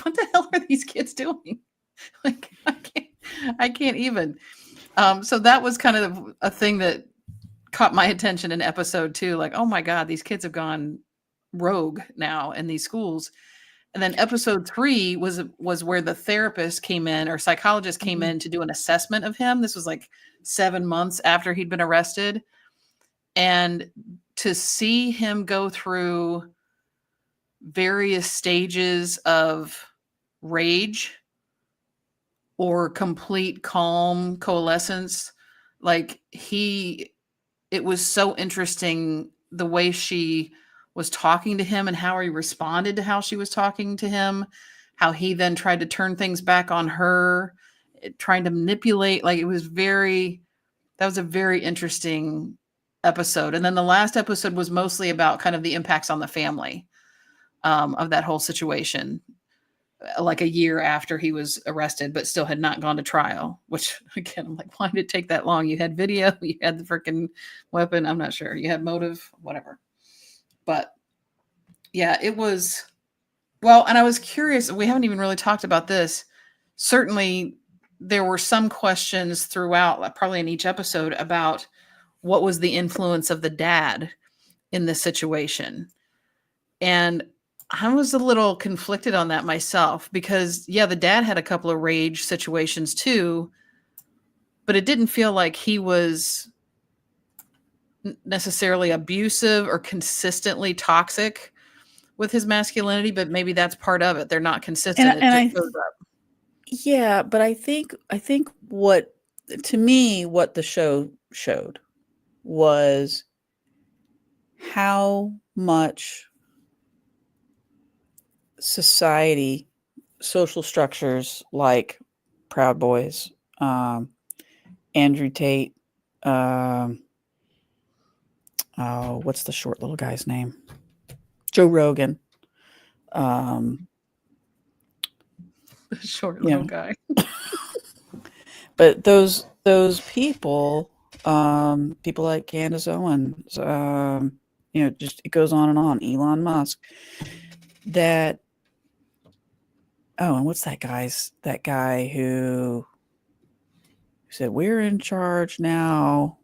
what the hell are these kids doing? Like, I can't even. So that was kind of a thing that caught my attention in episode 2. Like, oh my God, these kids have gone rogue now in these schools. And then episode 3 was where the therapist came in, or psychologist came in to do an assessment of him. This was like 7 months after he'd been arrested. And to see him go through various stages of rage or complete calm coalescence, like it was so interesting the way she was talking to him and how he responded to how she was talking to him, how he then tried to turn things back on her, trying to manipulate. Like that was a very interesting episode. And then the last episode was mostly about kind of the impacts on the family of that whole situation, like a year after he was arrested, but still had not gone to trial, which again, I'm like, why did it take that long? You had video, you had the freaking weapon. I'm not sure. You had motive, whatever. But yeah, it was, well, and I was curious, we haven't even really talked about this. Certainly there were some questions throughout, probably in each episode, about what was the influence of the dad in this situation. And I was a little conflicted on that myself because, yeah, the dad had a couple of rage situations too, but it didn't feel like he was necessarily abusive or consistently toxic with his masculinity, but maybe that's part of it. They're not consistent. Yeah, but I think what the show showed was how much society, social structures like Proud Boys, Andrew Tate, what's the short little guy's name? Joe Rogan. Short little guy. But those people, people like Candace Owens, just it goes on and on. Elon Musk. And what's that guy who said, "We're in charge now,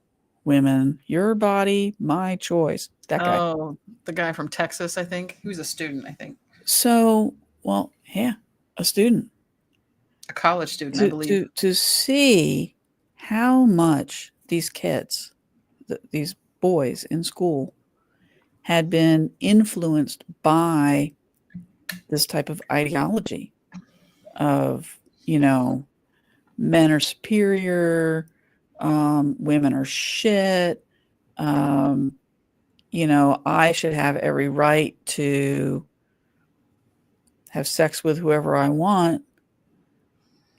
women. Your body, my choice." That guy. Oh, the guy from Texas, I think. He was a student, I think. So, well, yeah, a student. A college student, I believe. To see how much these kids, these boys in school, had been influenced by this type of ideology of, men are superior, women are shit, I should have every right to have sex with whoever I want.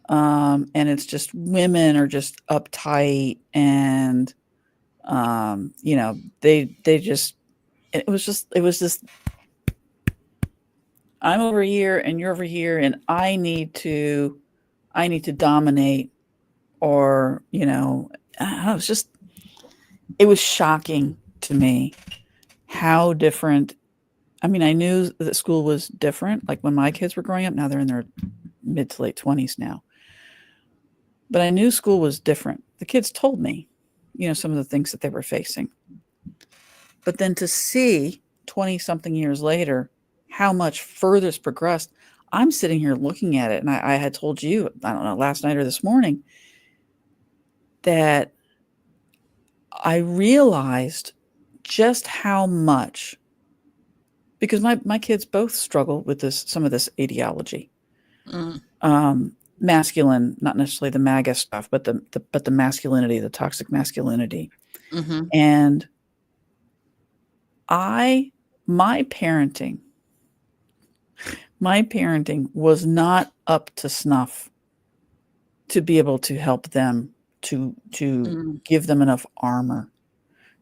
And it's just women are just uptight and, they just, it was just, I'm over here and you're over here and I need to dominate, or, it was shocking to me how different. I mean, I knew that school was different. Like when my kids were growing up, now they're in their mid to late 20s now. But I knew school was different. The kids told me, some of the things that they were facing. But then to see 20 something years later, how much further it's progressed, I'm sitting here looking at it. And I had told you, I don't know, last night or this morning, that I realized just how much, because my kids both struggle with some of this ideology. Masculine, not necessarily the MAGA stuff, but the masculinity, the toxic masculinity. Mm-hmm. And my parenting was not up to snuff to be able to help them, to give them enough armor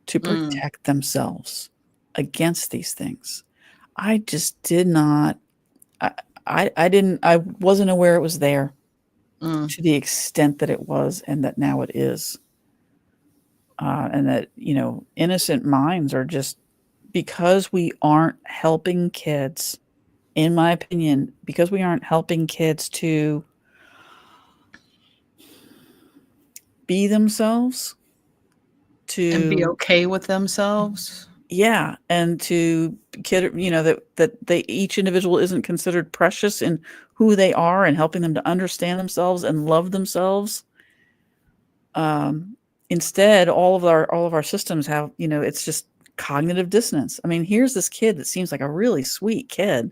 to protect themselves against these things. I just did not, I wasn't aware it was there to the extent that it was, and that now it is. And that, innocent minds are just, because we aren't helping kids, in my opinion, because we aren't helping kids to be themselves, and be okay with themselves. Yeah, and to kid, that they each individual isn't considered precious in who they are and helping them to understand themselves and love themselves. Instead, all of our systems have, it's just cognitive dissonance. I mean, here's this kid that seems like a really sweet kid,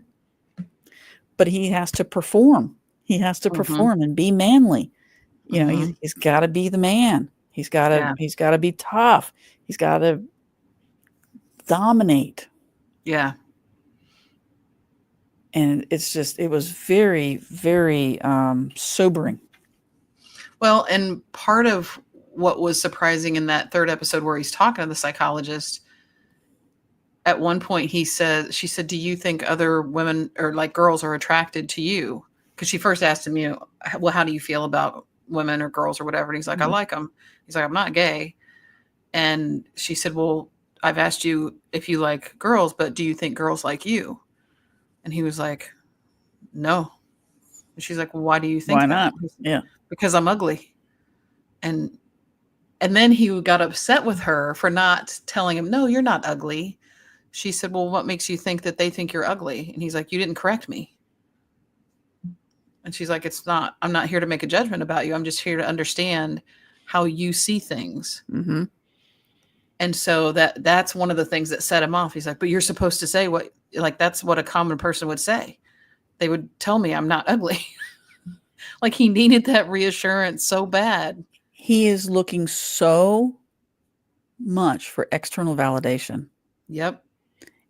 but he has to perform. He has to Mhm. perform and be manly. Mhm. He's got to be the man. Yeah. He's got to be tough. He's got to dominate. Yeah. And it was very, very sobering. Well, and part of what was surprising in that third episode where he's talking to the psychologist, at one point she said, do you think other women or like girls are attracted to you? Because she first asked him, well, how do you feel about women or girls or whatever? And he's like, I Mhm. like them. He's like, I'm not gay. And she said, well, I've asked you if you like girls, but do you think girls like you? And he was like, no. And she's like, well, why do you Why think that? not? Yeah. Because I'm ugly. And then he got upset with her for not telling him, no, you're not ugly. She said, well, what makes you think that they think you're ugly? And he's like, you didn't correct me. And she's like, I'm not here to make a judgment about you. I'm just here to understand how you see things. Mm-hmm. And so that's one of the things that set him off. He's like, but you're supposed to say that's what a common person would say. They would tell me I'm not ugly. Like he needed that reassurance so bad. He is looking so much for external validation. Yep.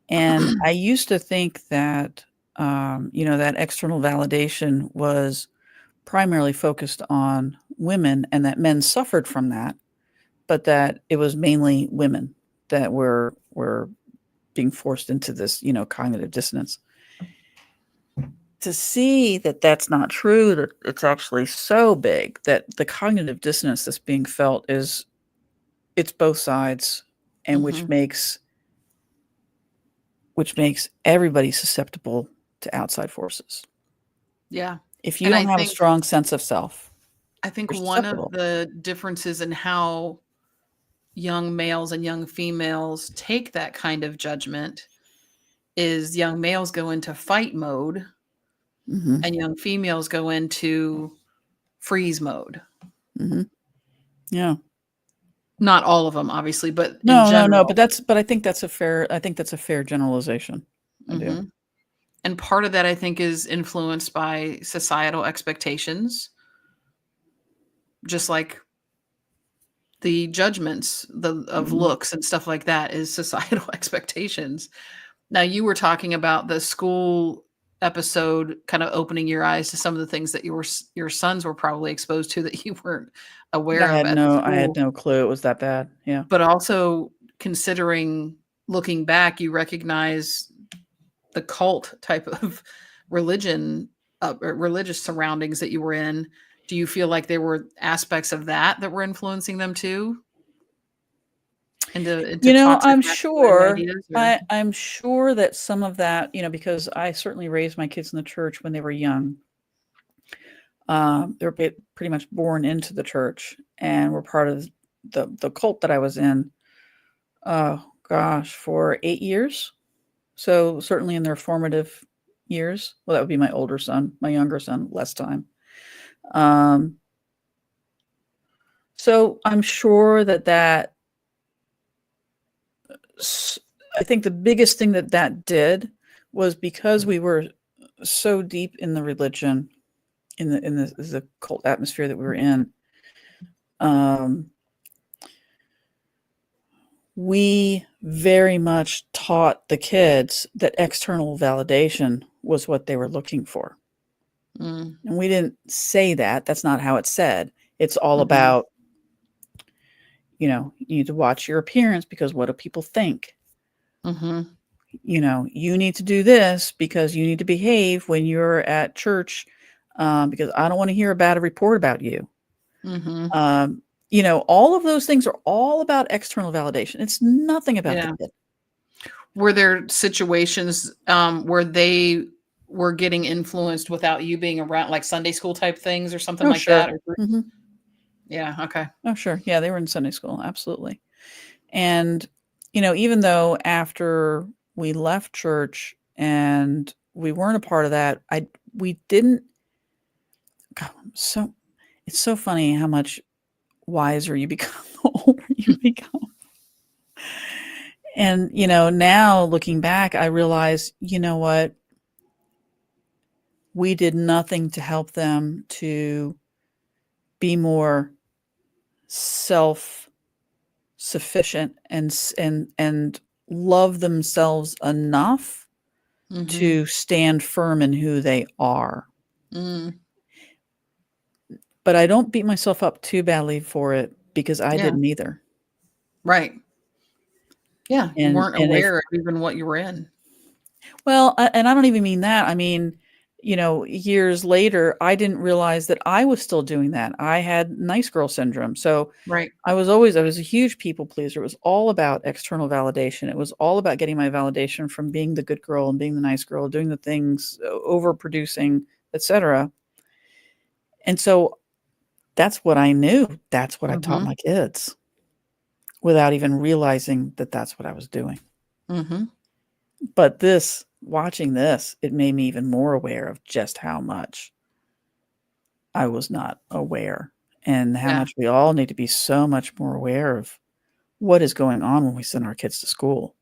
And I used to think that, that external validation was primarily focused on women and that men suffered from that, but that it was mainly women that were being forced into this, cognitive dissonance. To see that that's not true, that it's actually so big that the cognitive dissonance that's being felt it's both sides, and which makes everybody susceptible to outside forces. Yeah. If you And don't have a strong sense of self, I think you're one of susceptible. the differences in how young males and young females take that kind of judgment is young males go into fight mode Mhm, and young females go into freeze mode. mhm. Yeah. Not all of them, obviously, but in No, general. but I think that's a fair generalization. I do. Mhm. And part of that, I think, is influenced by societal expectations, just like the judgments of Mhm. looks and stuff like that is societal expectations. Now, you were talking about the school episode kind of opening your eyes to some of the things that your sons were probably exposed to that you weren't aware of at the I had school. no clue it was that bad. Yeah. But also considering looking back, you recognize the cult type of religion, or religious surroundings that you were in. Do you feel like there were aspects of that were influencing them too? Into toxic I'm masculinity sure ideas? Or? I'm sure that some of that, because I certainly raised my kids in the church when they were young. They were pretty much born into the church and were part of the cult that I was in. Oh gosh, for 8 years. So certainly in their formative years. Well, that would be my older son. My younger son, less time. So I'm sure that I think the biggest thing that did was because we were so deep in the religion, in the cult atmosphere that we were in. We very much taught the kids that external validation was what they were looking for. Mm. And we didn't say that. That's not how it's said. It's all Mhm. about, you need to watch your appearance because what do people think? Mhm. You need to do this because you need to behave when you're at church, because I don't want to hear a bad report about you. Mhm. All of those things are all about external validation. It's nothing about Yeah. the kid. Were there situations where they were getting influenced without you being around, like Sunday school type things or something Oh, like sure. that? Or Mhm. yeah, okay. Oh, sure. Yeah, they were in Sunday school. Absolutely. And, even though after we left church and we weren't a part of that, we didn't. God, so it's so funny how much wiser you become the older you become. And, now looking back, I realize, what? We did nothing to help them to be more self-sufficient and love themselves enough to stand firm in who they are. But I don't beat myself up too badly for it because I didn't either. Right. Yeah. You And weren't and if aware of even what you were in. Well, and I don't even mean that. I mean, years later, I didn't realize that I was still doing that. I had nice girl syndrome. So Right. I was a huge people pleaser. It was all about external validation. It was all about getting my validation from being the good girl and being the nice girl, doing the things, overproducing, etc. And so that's what I knew. That's what I taught my kids without even realizing that that's what I was doing. But watching this, it made me even more aware of just how much I was not aware and how much we all need to be so much more aware of what is going on when we send our kids to school.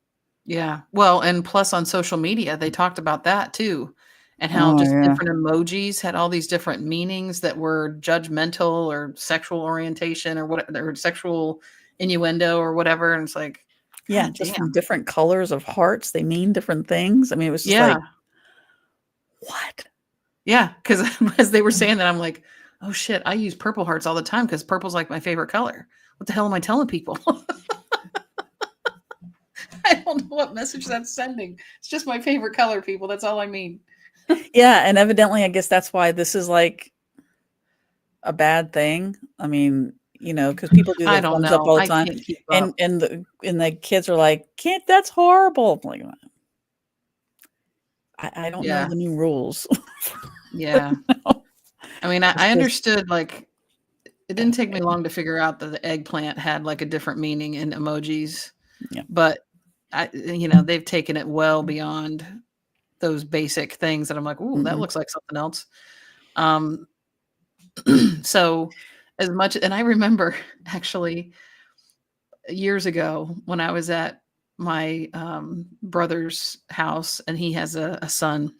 Yeah. Well, and plus on social media, they talked about that too. And how Oh, just yeah. different emojis had all these different meanings that were judgmental or sexual orientation or sexual innuendo or whatever. And it's like, Yeah, God just damn. from different colors of hearts, they mean different things. I mean, it was just like, what? Yeah. Because as they were saying that, I'm like, oh shit, I use purple hearts all the time because purple's like my favorite color. What the hell am I telling people? I don't know what message that's sending. It's just my favorite color, people. That's all I mean. Yeah, and evidently, I guess that's why this is like a bad thing. I mean, because people do I the don't thumbs up know. all the I time, can't keep up. and the kids are like, "Can't, that's horrible." I'm like, I don't know Yeah. the new rules. Yeah. I mean, I It's just- understood, like, it didn't take me long to figure out that the eggplant had like a different meaning in emojis. Yeah. But they've taken it well beyond those basic things that I'm like, ooh, that looks like something else. So as much, and I remember actually years ago when I was at my brother's house, and he has a son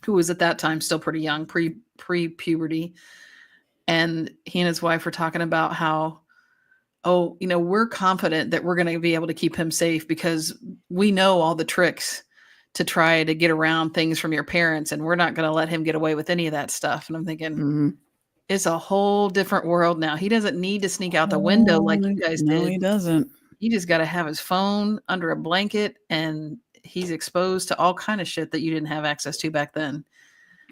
who was at that time still pretty young, pre-puberty. And he and his wife were talking about how, we're confident that we're going to be able to keep him safe because we know all the tricks to try to get around things from your parents, and we're not going to let him get away with any of that stuff. And I'm thinking, it's a whole different world now. He doesn't need to sneak out the window like you guys No, did. he doesn't. He just got to have his phone under a blanket, and he's exposed to all kind of shit that you didn't have access to back then.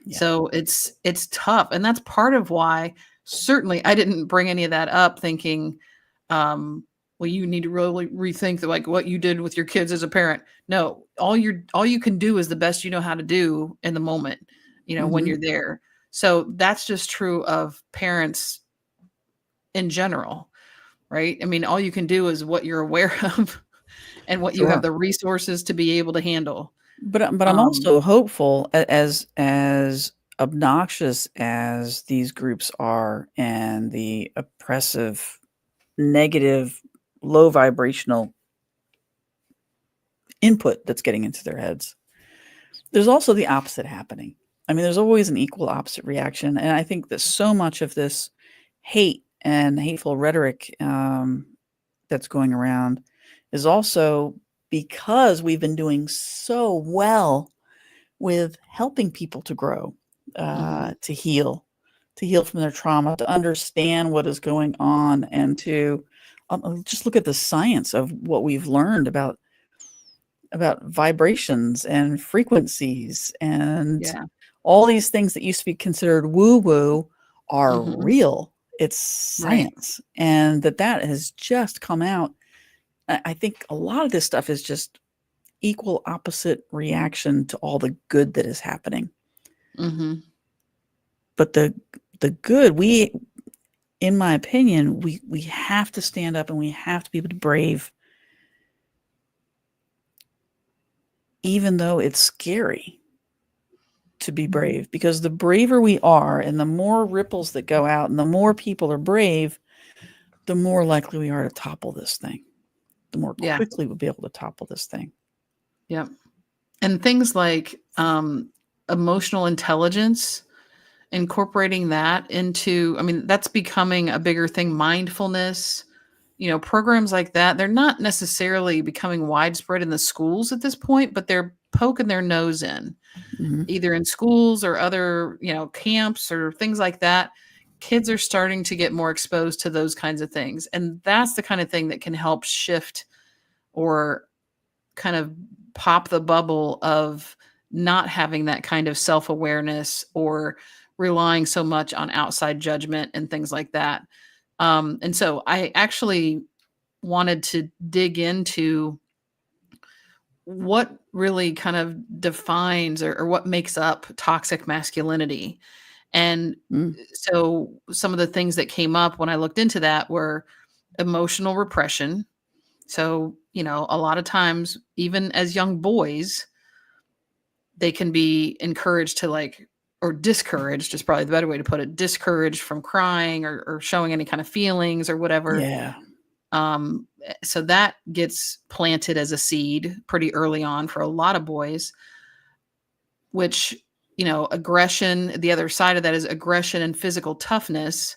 Yeah. So it's tough. And that's part of why certainly I didn't bring any of that up thinking, well, you need to really rethink like what you did with your kids as a parent. No, all you can do is the best you know how to do in the moment, when you're there. So that's just true of parents in general, right? I mean, all you can do is what you're aware of and what you have the resources to be able to handle. But I'm also hopeful, as obnoxious as these groups are and the oppressive, negative, low vibrational input that's getting into their heads. There's also the opposite happening. I mean, there's always an equal opposite reaction. And I think that so much of this hate and hateful rhetoric that's going around is also because we've been doing so well with helping people to grow, to heal from their trauma, to understand what is going on, and to just look at the science of what we've learned about vibrations and frequencies and all these things that used to be considered woo-woo are real. It's science. And that has just come out. I think a lot of this stuff is just equal opposite reaction to all the good that is happening. But the good, in my opinion, we have to stand up and we have to be brave even though it's scary to be brave, because the braver we are and the more ripples that go out and the more people are brave, the more likely we are to topple this thing. The more Yeah. quickly we'll be able to topple this thing. Yep. And things like emotional intelligence, incorporating that into, I mean, that's becoming a bigger thing. Mindfulness, programs like that, they're not necessarily becoming widespread in the schools at this point, but they're poking their nose in, either in schools or other, camps or things like that. Kids are starting to get more exposed to those kinds of things. And that's the kind of thing that can help shift or kind of pop the bubble of not having that kind of self-awareness or relying so much on outside judgment and things like that. And so I actually wanted to dig into what really kind of defines or what makes up toxic masculinity. And so some of the things that came up when I looked into that were emotional repression. So, a lot of times, even as young boys, they can be encouraged to or discouraged is probably the better way to put it, discouraged from crying or showing any kind of feelings or whatever. Yeah. So that gets planted as a seed pretty early on for a lot of boys, which, aggression, the other side of that is aggression and physical toughness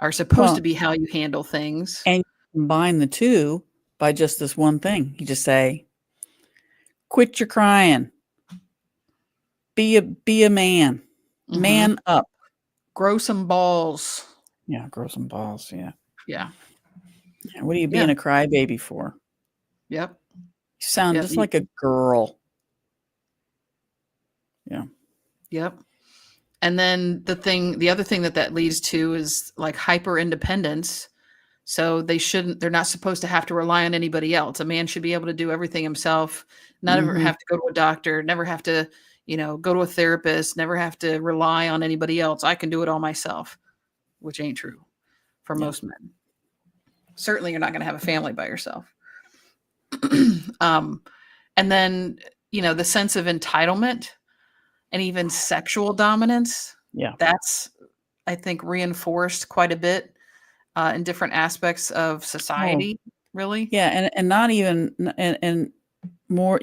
are supposed to be how you handle things. And combine the two by just this one thing. You just say, quit your crying. Be a man. Man up. Grow some balls. Yeah, grow some balls. Yeah. Yeah. What are you being a crybaby for? Yep. You sound just like a girl. Yeah. Yep. And then the other thing that leads to is like hyper independence. So they're not supposed to have to rely on anybody else. A man should be able to do everything himself, never have to go to a doctor, never have to, go to a therapist, never have to rely on anybody else. I can do it all myself, which ain't true for most men. Certainly you're not going to have a family by yourself. And then, the sense of entitlement and even sexual dominance. Yeah. That's, I think, reinforced quite a bit in different aspects of society, really. Yeah. And not even, and more,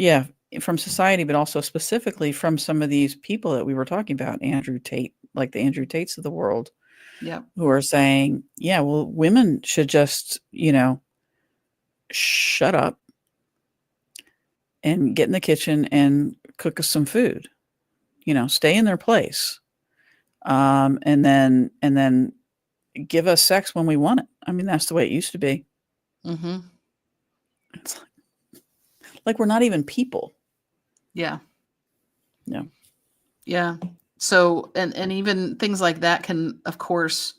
from society, but also specifically from some of these people that we were talking about, Andrew Tate, like the Andrew Tates of the world. Yeah. Who are saying, well, women should just, shut up and get in the kitchen and cook us some food, stay in their place. And then give us sex when we want it. I mean, that's the way it used to be. Mm-hmm. It's like we're not even people. Yeah. Yeah. Yeah. So, and even things like that can, of course,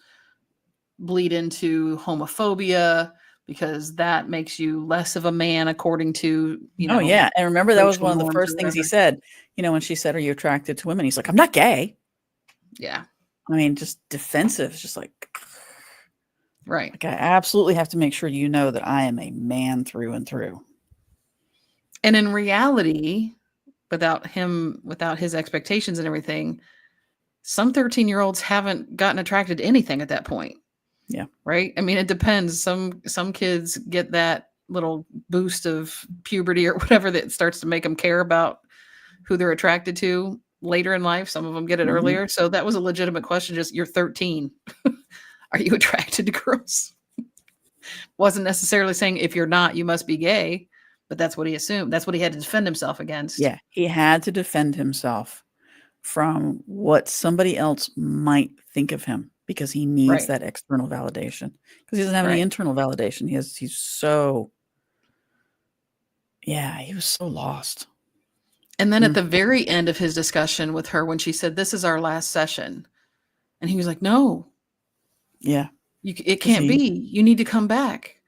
bleed into homophobia because that makes you less of a man according to, Oh, yeah. And remember, that was one of the first things he said, when she said, are you attracted to women? He's like, I'm not gay. Yeah. I mean, just defensive, just like, right. Like I absolutely have to make sure that I am a man through and through. And in reality, without his expectations and everything, some 13-year-olds haven't gotten attracted to anything at that point. Yeah. Right. I mean, it depends. Some kids get that little boost of puberty or whatever that starts to make them care about who they're attracted to later in life. Some of them get it earlier. So that was a legitimate question. Just, you're 13. Are you attracted to girls? Wasn't necessarily saying if you're not, you must be gay, but that's what he assumed. That's what he had to defend himself against. Yeah. He had to defend himself from what somebody else might think of him because he needs that external validation because he doesn't have any internal validation. He was so lost. And then at the very end of his discussion with her, when she said, this is our last session, and he was like, no. Yeah. It can't be. You need to come back.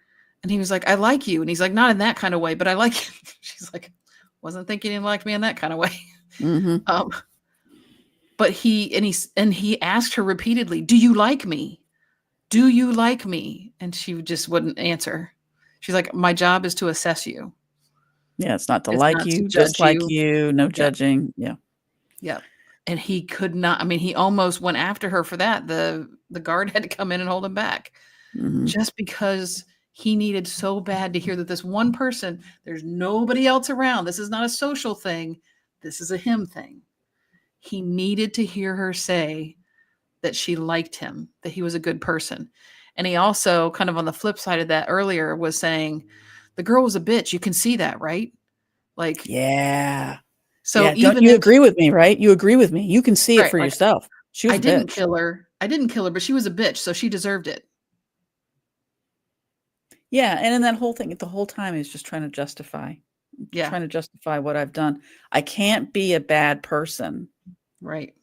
And he was like, I like you. And he's like, not in that kind of way, but I like you. She's like, wasn't thinking he liked me in that kind of way. Mm-hmm. But he asked her repeatedly, do you like me? Do you like me? And she just wouldn't answer. She's like, my job is to assess you. Yeah, it's not to It's like not to you, judge just like you. you, no Yeah. judging. Yeah. Yeah. And he could not, I mean, he almost went after her for that. The guard had to come in and hold him back Mhm. just because he needed so bad to hear that this one person, there's nobody else around. This is not a social thing. This is a him thing. He needed to hear her say that she liked him, that he was a good person. And he also, kind of on the flip side of that earlier, was saying, the girl was a bitch. You can see that, right? Like, Yeah. so Yeah. Don't even you if, agree with me, right? You agree with me. You can see it right, for like, yourself. She was I a didn't bitch. kill her. I didn't kill her, but she was a bitch, so she deserved it. Yeah. And in that whole thing, the whole time is just trying to justify what I've done. I can't be a bad person. Right.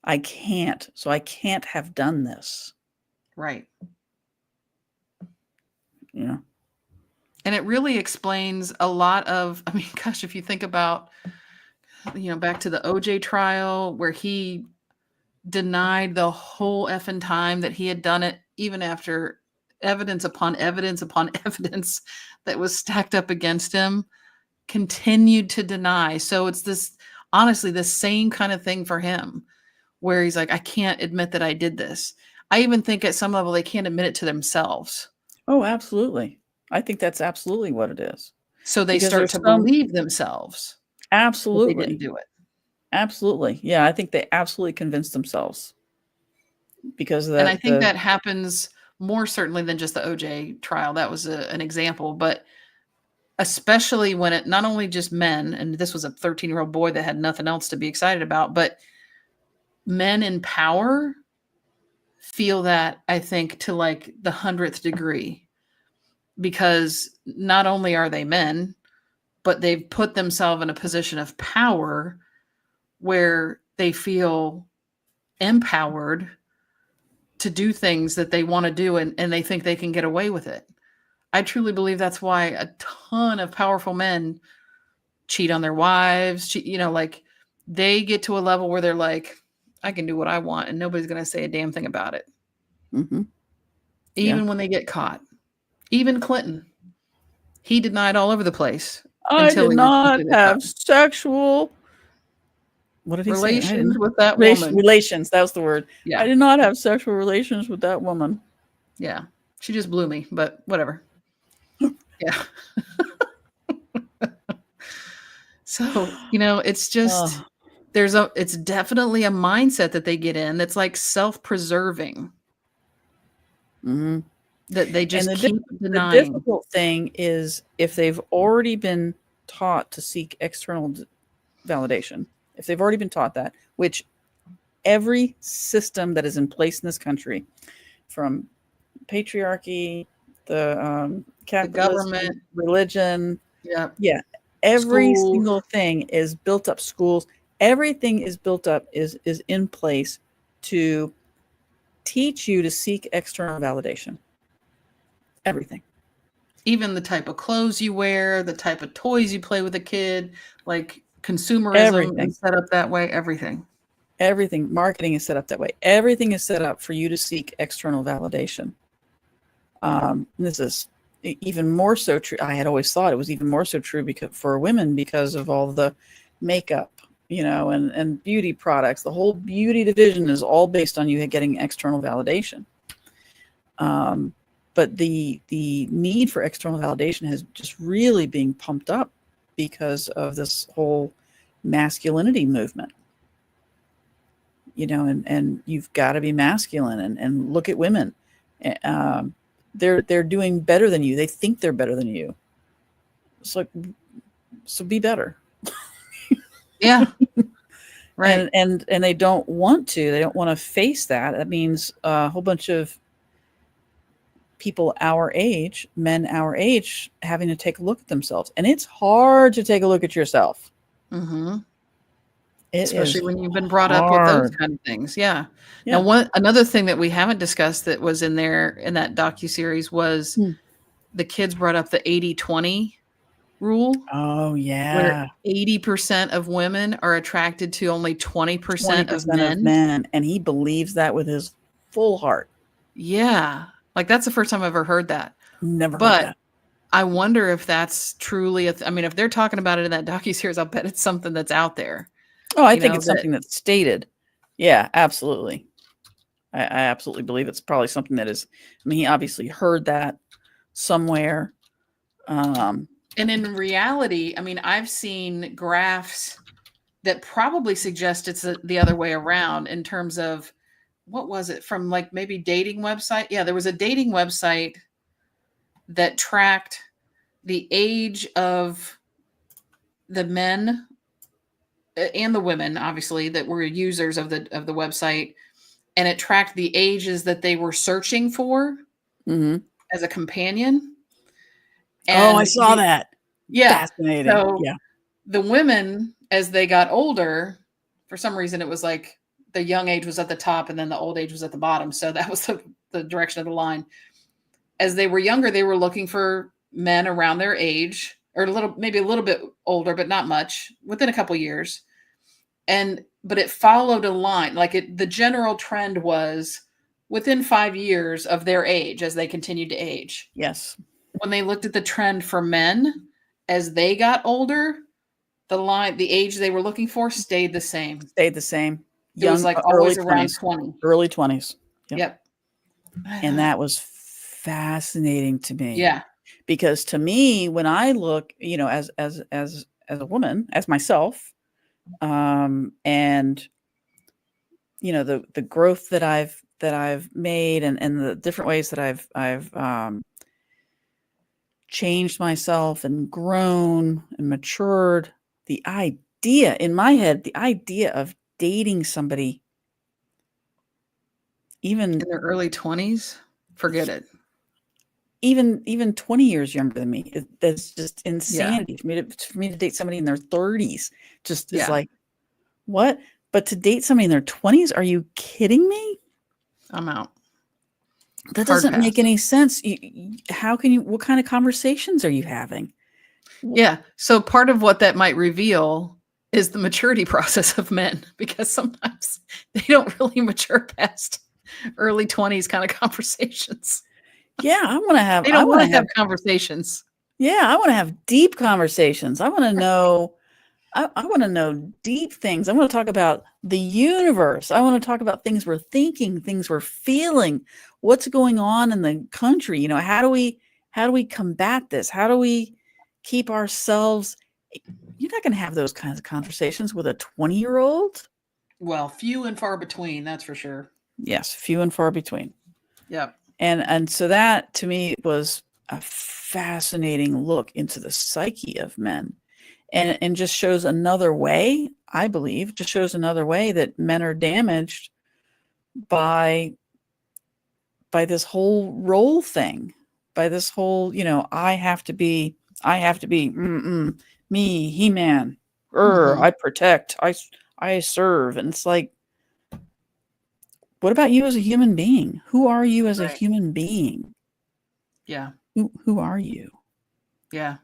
I can't. So I can't have done this. Right. Yeah. And it really explains a lot of, I mean, gosh, if you think about, back to the OJ trial where he denied the whole effing time that he had done it, even after evidence upon evidence upon evidence that was stacked up against him, continued to deny. So it's this, honestly, the same kind of thing for him where he's like, I can't admit that I did this. I even think at some level they can't admit it to themselves. Oh, absolutely. I think that's absolutely what it is. So they Because start there's to some- believe themselves that they Absolutely. didn't do it. Absolutely. Yeah. I think they absolutely convinced themselves because And I think that happens more certainly than just the OJ trial. That was an example, but especially when it not only just men, and this was a 13-year-old boy that had nothing else to be excited about, but men in power feel that, I think, to like the 100th degree, because not only are they men, but they've put themselves in a position of power where they feel empowered to do things that they want to do, and they think they can get away with it. I truly believe that's why a ton of powerful men cheat on their wives, like they get to a level where they're like, I can do what I want and nobody's going to say a damn thing about it. Mhm. Even when they get caught. Even Clinton, he denied all over the place I until did he was not completely have caught. sexual. What did he say? I Relations didn't. with that woman. Relations. That was the word. Yeah. I did not have sexual relations with that woman. Yeah. She just blew me, but whatever. Yeah. So, it's just, it's definitely a mindset that they get in that's like self-preserving. Mm-hmm. That they just And keep the denying. difficult thing is if they've already been taught to seek external validation, if they've already been taught that, which every system that is in place in this country, from patriarchy, the capitalism, government, religion, yeah, every schools. single thing is built up. Schools, everything is built up, is in place to teach you to seek external validation. Everything. Even the type of clothes you wear, the type of toys you play with a kid, like consumerism Everything. is set up that way. Everything. Marketing is set up that way. Everything is set up for you to seek external validation. This is even more so true. I had always thought it was even more so true for women because of all the makeup, and beauty products. The whole beauty division is all based on you getting external validation. But the need for external validation has just really being pumped up because of this whole masculinity movement. And you've got to be masculine and look at women. They're doing better than you. They think they're better than you. It's like, so be better. Yeah. Right. And they don't want to. They don't want to face that. That means a whole bunch of people our age, men our age, having to take a look at themselves. And it's hard to take a look at yourself. Mm-hmm. Especially when you've been brought up with those kind of things. Yeah. Now, another thing that we haven't discussed that was in there in that docuseries was the kids brought up the 80-20 rule. Oh, yeah. Where 80% of women are attracted to only 20% of men. And he believes that with his full heart. Yeah. Like, that's the first time I've ever heard that. Never heard that. I wonder if that's truly I mean, if they're talking about it in that docuseries, I'll bet it's something that's out there. Oh, I You think know, it's that something that's stated. Yeah, absolutely. I absolutely believe it's probably something that is. I mean, he obviously heard that somewhere. and in reality, I mean, I've seen graphs that probably suggest it's the other way around in terms of what was it from, like, maybe dating website? Yeah, there was a dating website that tracked the age of the men and the women, obviously, that were users of the website, and it tracked the ages that they were searching for Mhm. as a companion. Oh, I And saw that. yeah, Fascinating. so Yeah. the women, as they got older, for some reason it was like the young age was at the top and then the old age was at the bottom. So that was the direction of the line. As they were younger, they were looking for men around their age, or maybe a little bit older, but not much, within a couple years. But it followed a line. Like, the general trend was within 5 years of their age as they continued to age. Yes. When they looked at the trend for men as they got older, the age they were looking for stayed the same. Stayed the same. It was Young, like early always around 20s. 20. Early 20s. Yep. And that was fascinating to me. Yeah. Because to me, when I look, as a woman, as myself, and the growth that I've made, and the different ways that I've changed myself and grown and matured, the idea in my head, the idea of dating somebody even in their early 20s, forget it. even 20 years younger than me, that's just insanity. For me to date somebody in their 30s just is like, what? But to date somebody in their 20s, are you kidding me? I'm out. That doesn't make any sense. What kind of conversations are you having? Yeah. So part of what that might reveal is the maturity process of men, because sometimes they don't really mature past early 20s kind of conversations. Yeah, I want to have. They don't want to have conversations. Yeah, I want to have deep conversations. I want to know. I want to know deep things. I want to talk about the universe. I want to talk about things we're thinking, things we're feeling, what's going on in the country. How do we combat this? How do we keep ourselves? You're not going to have those kinds of conversations with a 20-year-old. Well, few and far between, that's for sure. Yes, few and far between. Yep. And so that, to me, was a fascinating look into the psyche of men. And just shows another way, I believe, that men are damaged by this whole role thing, by this whole, I have to be me, He-Man, I protect, I serve. And it's like, what about you as a human being? Who are you as a human being? Yeah. Who are you? Yeah.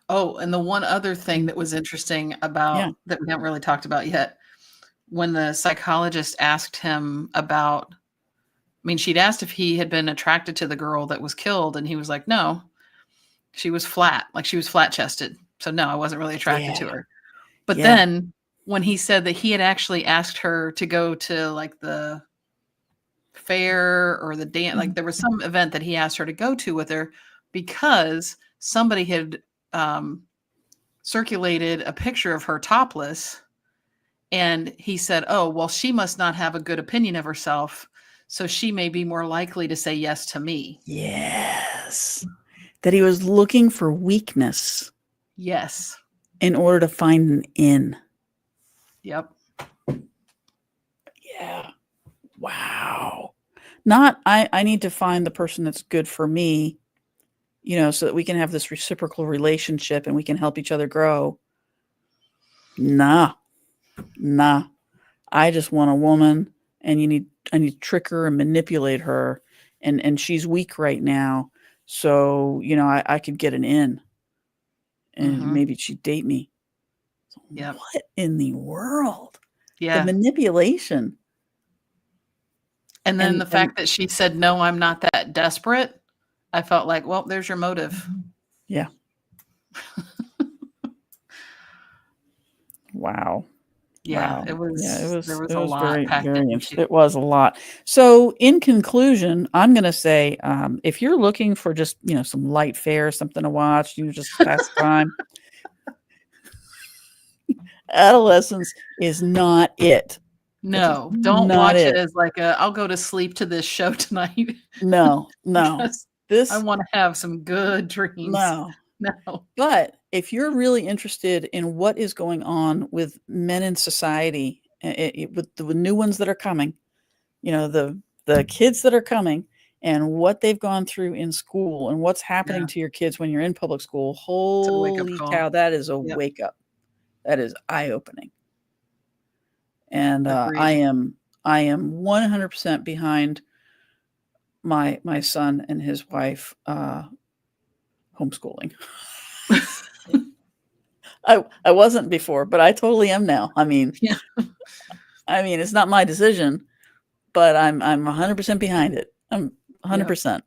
Oh, and the one other thing that was interesting about that we haven't really talked about yet, when the psychologist asked him about, she'd asked if he had been attracted to the girl that was killed, and he was like, no, she was flat, like she was flat chested. So no, I wasn't really attracted to her. But then when he said that he had actually asked her to go to, like, the fair or the dance, like there was some event that he asked her to go to with her because somebody had circulated a picture of her topless, and he said, oh, well, she must not have a good opinion of herself, so she may be more likely to say yes to me. Yes. That he was looking for weakness. Yes. In order to find an in. Yep. Yeah. Wow. Not, I need to find the person that's good for me, so that we can have this reciprocal relationship and we can help each other grow. Nah. I just want a woman, and I need to trick her and manipulate her, and she's weak right now. So, I could get an in, and maybe she'd date me. Yeah. What in the world? Yeah. The manipulation. And then the fact that she said, no, I'm not that desperate. I felt like, well, there's your motive. Yeah. Wow. Yeah, Wow. it was. Yeah, There was it a was lot very, packed very into. interesting. It was a lot. So in conclusion, I'm going to say, if you're looking for just, some light fare, something to watch, just pass time, Adolescence is not it. It's No, don't not watch it it. as like I'll go to sleep to this show tonight No, no. because I This, want to have some good dreams. no. No. But if you're really interested in what is going on with men in society, with the new ones that are coming, the kids that are coming, and what they've gone through in school, and what's happening Yeah, to your kids when you're in public school, it's a wake up holy call. cow, that is a Yep, wake up. That is eye opening. And I agreed. am 100% behind my son and his wife homeschooling. I wasn't before, but I totally am now. Yeah, It's not my decision, but I'm 100% behind it. I'm yep, 100%.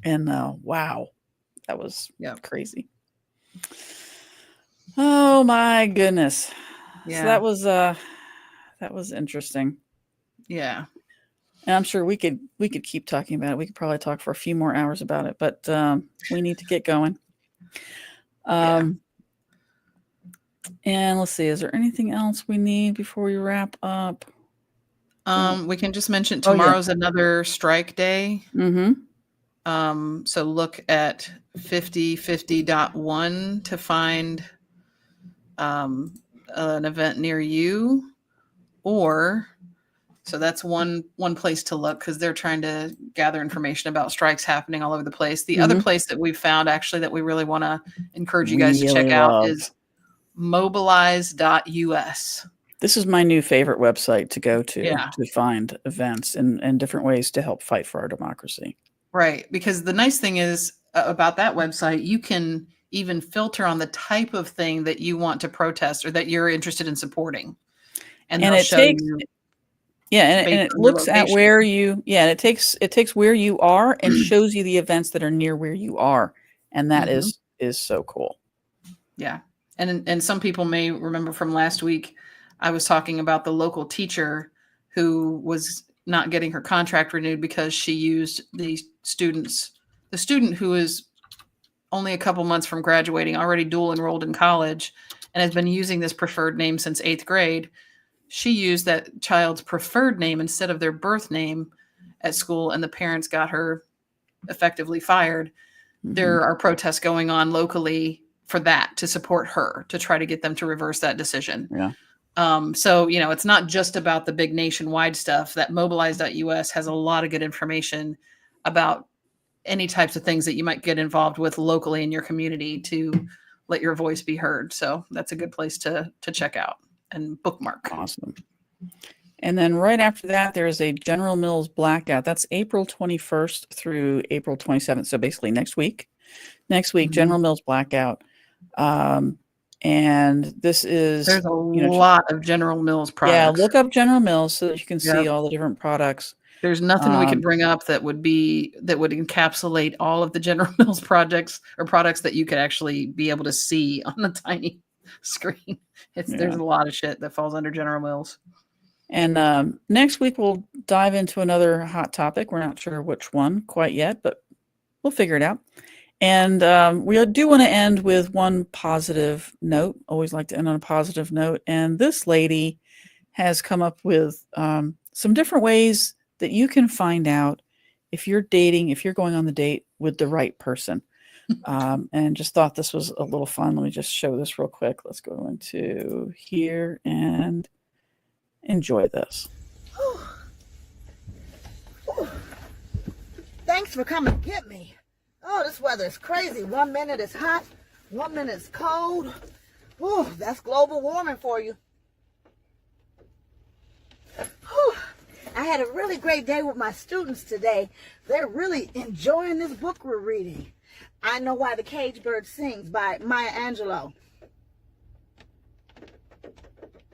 And wow, that was yep, crazy. Oh my goodness. So yeah, that was interesting. yeah, And I'm sure we could keep talking about it. We could probably talk for a few more hours about it, but we need to get going. yeah. And let's see, is there anything else we need before we wrap up? We can just mention Oh, yeah. tomorrow's another strike day. Mm-hmm. So look at 5050.1 to find an event near you, or so that's one place to look because they're trying to gather information about strikes happening all over the place. The other Mm-hmm. place that we've found actually that we really want to encourage you guys to check Really out love. is mobilize.us. This is my new favorite website to go to Yeah. to find events and different ways to help fight for our democracy. Right. Because the nice thing is about that website, you can even filter on the type of thing that you want to protest or that you're interested in supporting. And they'll it show takes you. and based it on your looks at location. where you it takes where you are and shows you the events that are near where you are, and that Mhm. is so cool. Yeah. And some people may remember from last week, I was talking about the local teacher who was not getting her contract renewed because she used the student who is only a couple months from graduating, already dual enrolled in college, and has been using this preferred name since 8th grade. She used that child's preferred name instead of their birth name at school, and the parents got her effectively fired. Mm-hmm. There are protests going on locally for that to support her, to try to get them to reverse that decision. Yeah. So, it's not just about the big nationwide stuff. That mobilize.us has a lot of good information about any types of things that you might get involved with locally in your community to let your voice be heard. So that's a good place to check out and bookmark. Awesome. And then right after that, there is a General Mills blackout. That's April 21st through April 27th. So basically next week, Mhm. General Mills blackout. And this is, There's a lot of General Mills products. Yeah, look up General Mills so that you can see Yep. all the different products. There's nothing we could bring up that would encapsulate all of the General Mills projects or products that you could actually be able to see on a tiny screen. There's a lot of shit that falls under General Mills. And next week we'll dive into another hot topic. We're not sure which one quite yet, but we'll figure it out. And we do want to end with one positive note. Always like to end on a positive note. And this lady has come up with some different ways that you can find out if you're going on the date with the right person. And just thought this was a little fun. Let me just show this real quick. Let's go into here and enjoy this. Thanks for coming to get me. Oh, this weather is crazy. 1 minute it's hot, 1 minute it's cold. Whew, that's global warming for you. Whew. I had a really great day with my students today. They're really enjoying this book we're reading. I Know Why the Cage Bird Sings by Maya Angelou.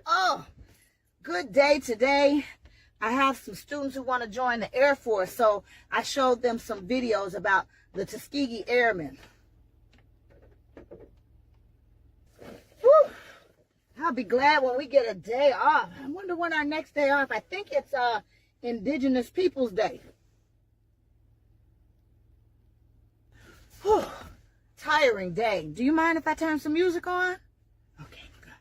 Oh, good day today. I have some students who want to join the Air Force, so I showed them some videos about the Tuskegee Airmen. I'll be glad when we get a day off. I wonder when our next day off. I think it's Indigenous Peoples Day. Whew. Tiring day. Do you mind if I turn some music on? Okay, good.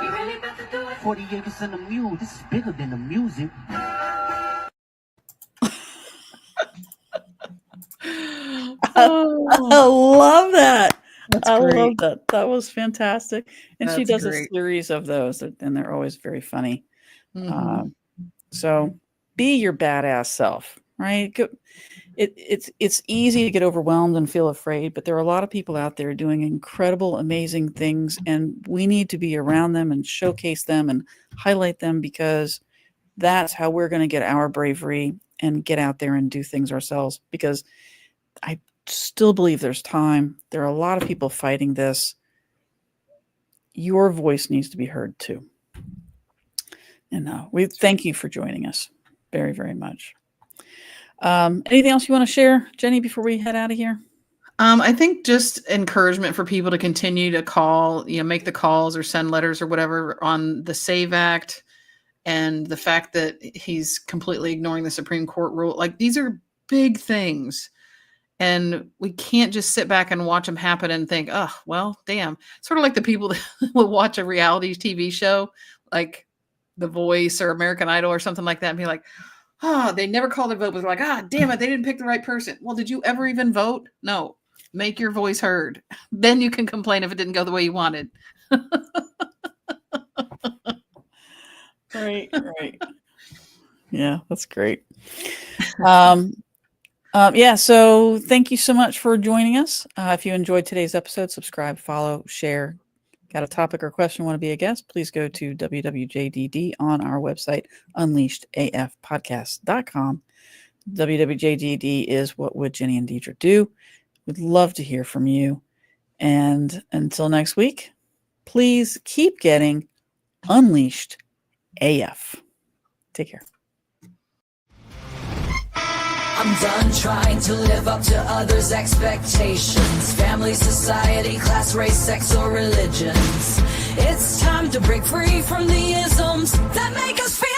You really about to do it? 40 acres and a mule. This is bigger than the music. I love that. That's I great. love that. That was fantastic. And she That's does great. a series of those, and they're always very funny. Mhm. So be your badass self, right? It's easy to get overwhelmed and feel afraid, but there are a lot of people out there doing incredible, amazing things, and we need to be around them and showcase them and highlight them, because that's how we're going to get our bravery and get out there and do things ourselves. Because I still believe there's time. There are a lot of people fighting this. Your voice needs to be heard too. And we thank you for joining us very, very much. Anything else you want to share, Jenny, before we head out of here? I think just encouragement for people to continue to call, make the calls or send letters or whatever on the SAVE Act, and the fact that he's completely ignoring the Supreme Court rule. Like, these are big things, and we can't just sit back and watch them happen and think, oh, well, damn. Sort of like the people that will watch a reality TV show like The Voice or American Idol or something like that and be like, oh, they never called a vote, but they're like, ah, damn it, they didn't pick the right person. Well, did you ever even vote? No. Make your voice heard. Then you can complain if it didn't go the way you wanted. Right. Yeah, that's great. Yeah, so thank you so much for joining us. If you enjoyed today's episode, subscribe, follow, share. Got a topic or question, want to be a guest, please go to WWJDD on our website, unleashedafpodcast.com. WWJDD is What Would Jenny and Deidre Do? We'd love to hear from you. And until next week, please keep getting unleashed AF. Take care. I'm done trying to live up to others' expectations. Family, society, class, race, sex, or religions. It's time to break free from the isms that make us feel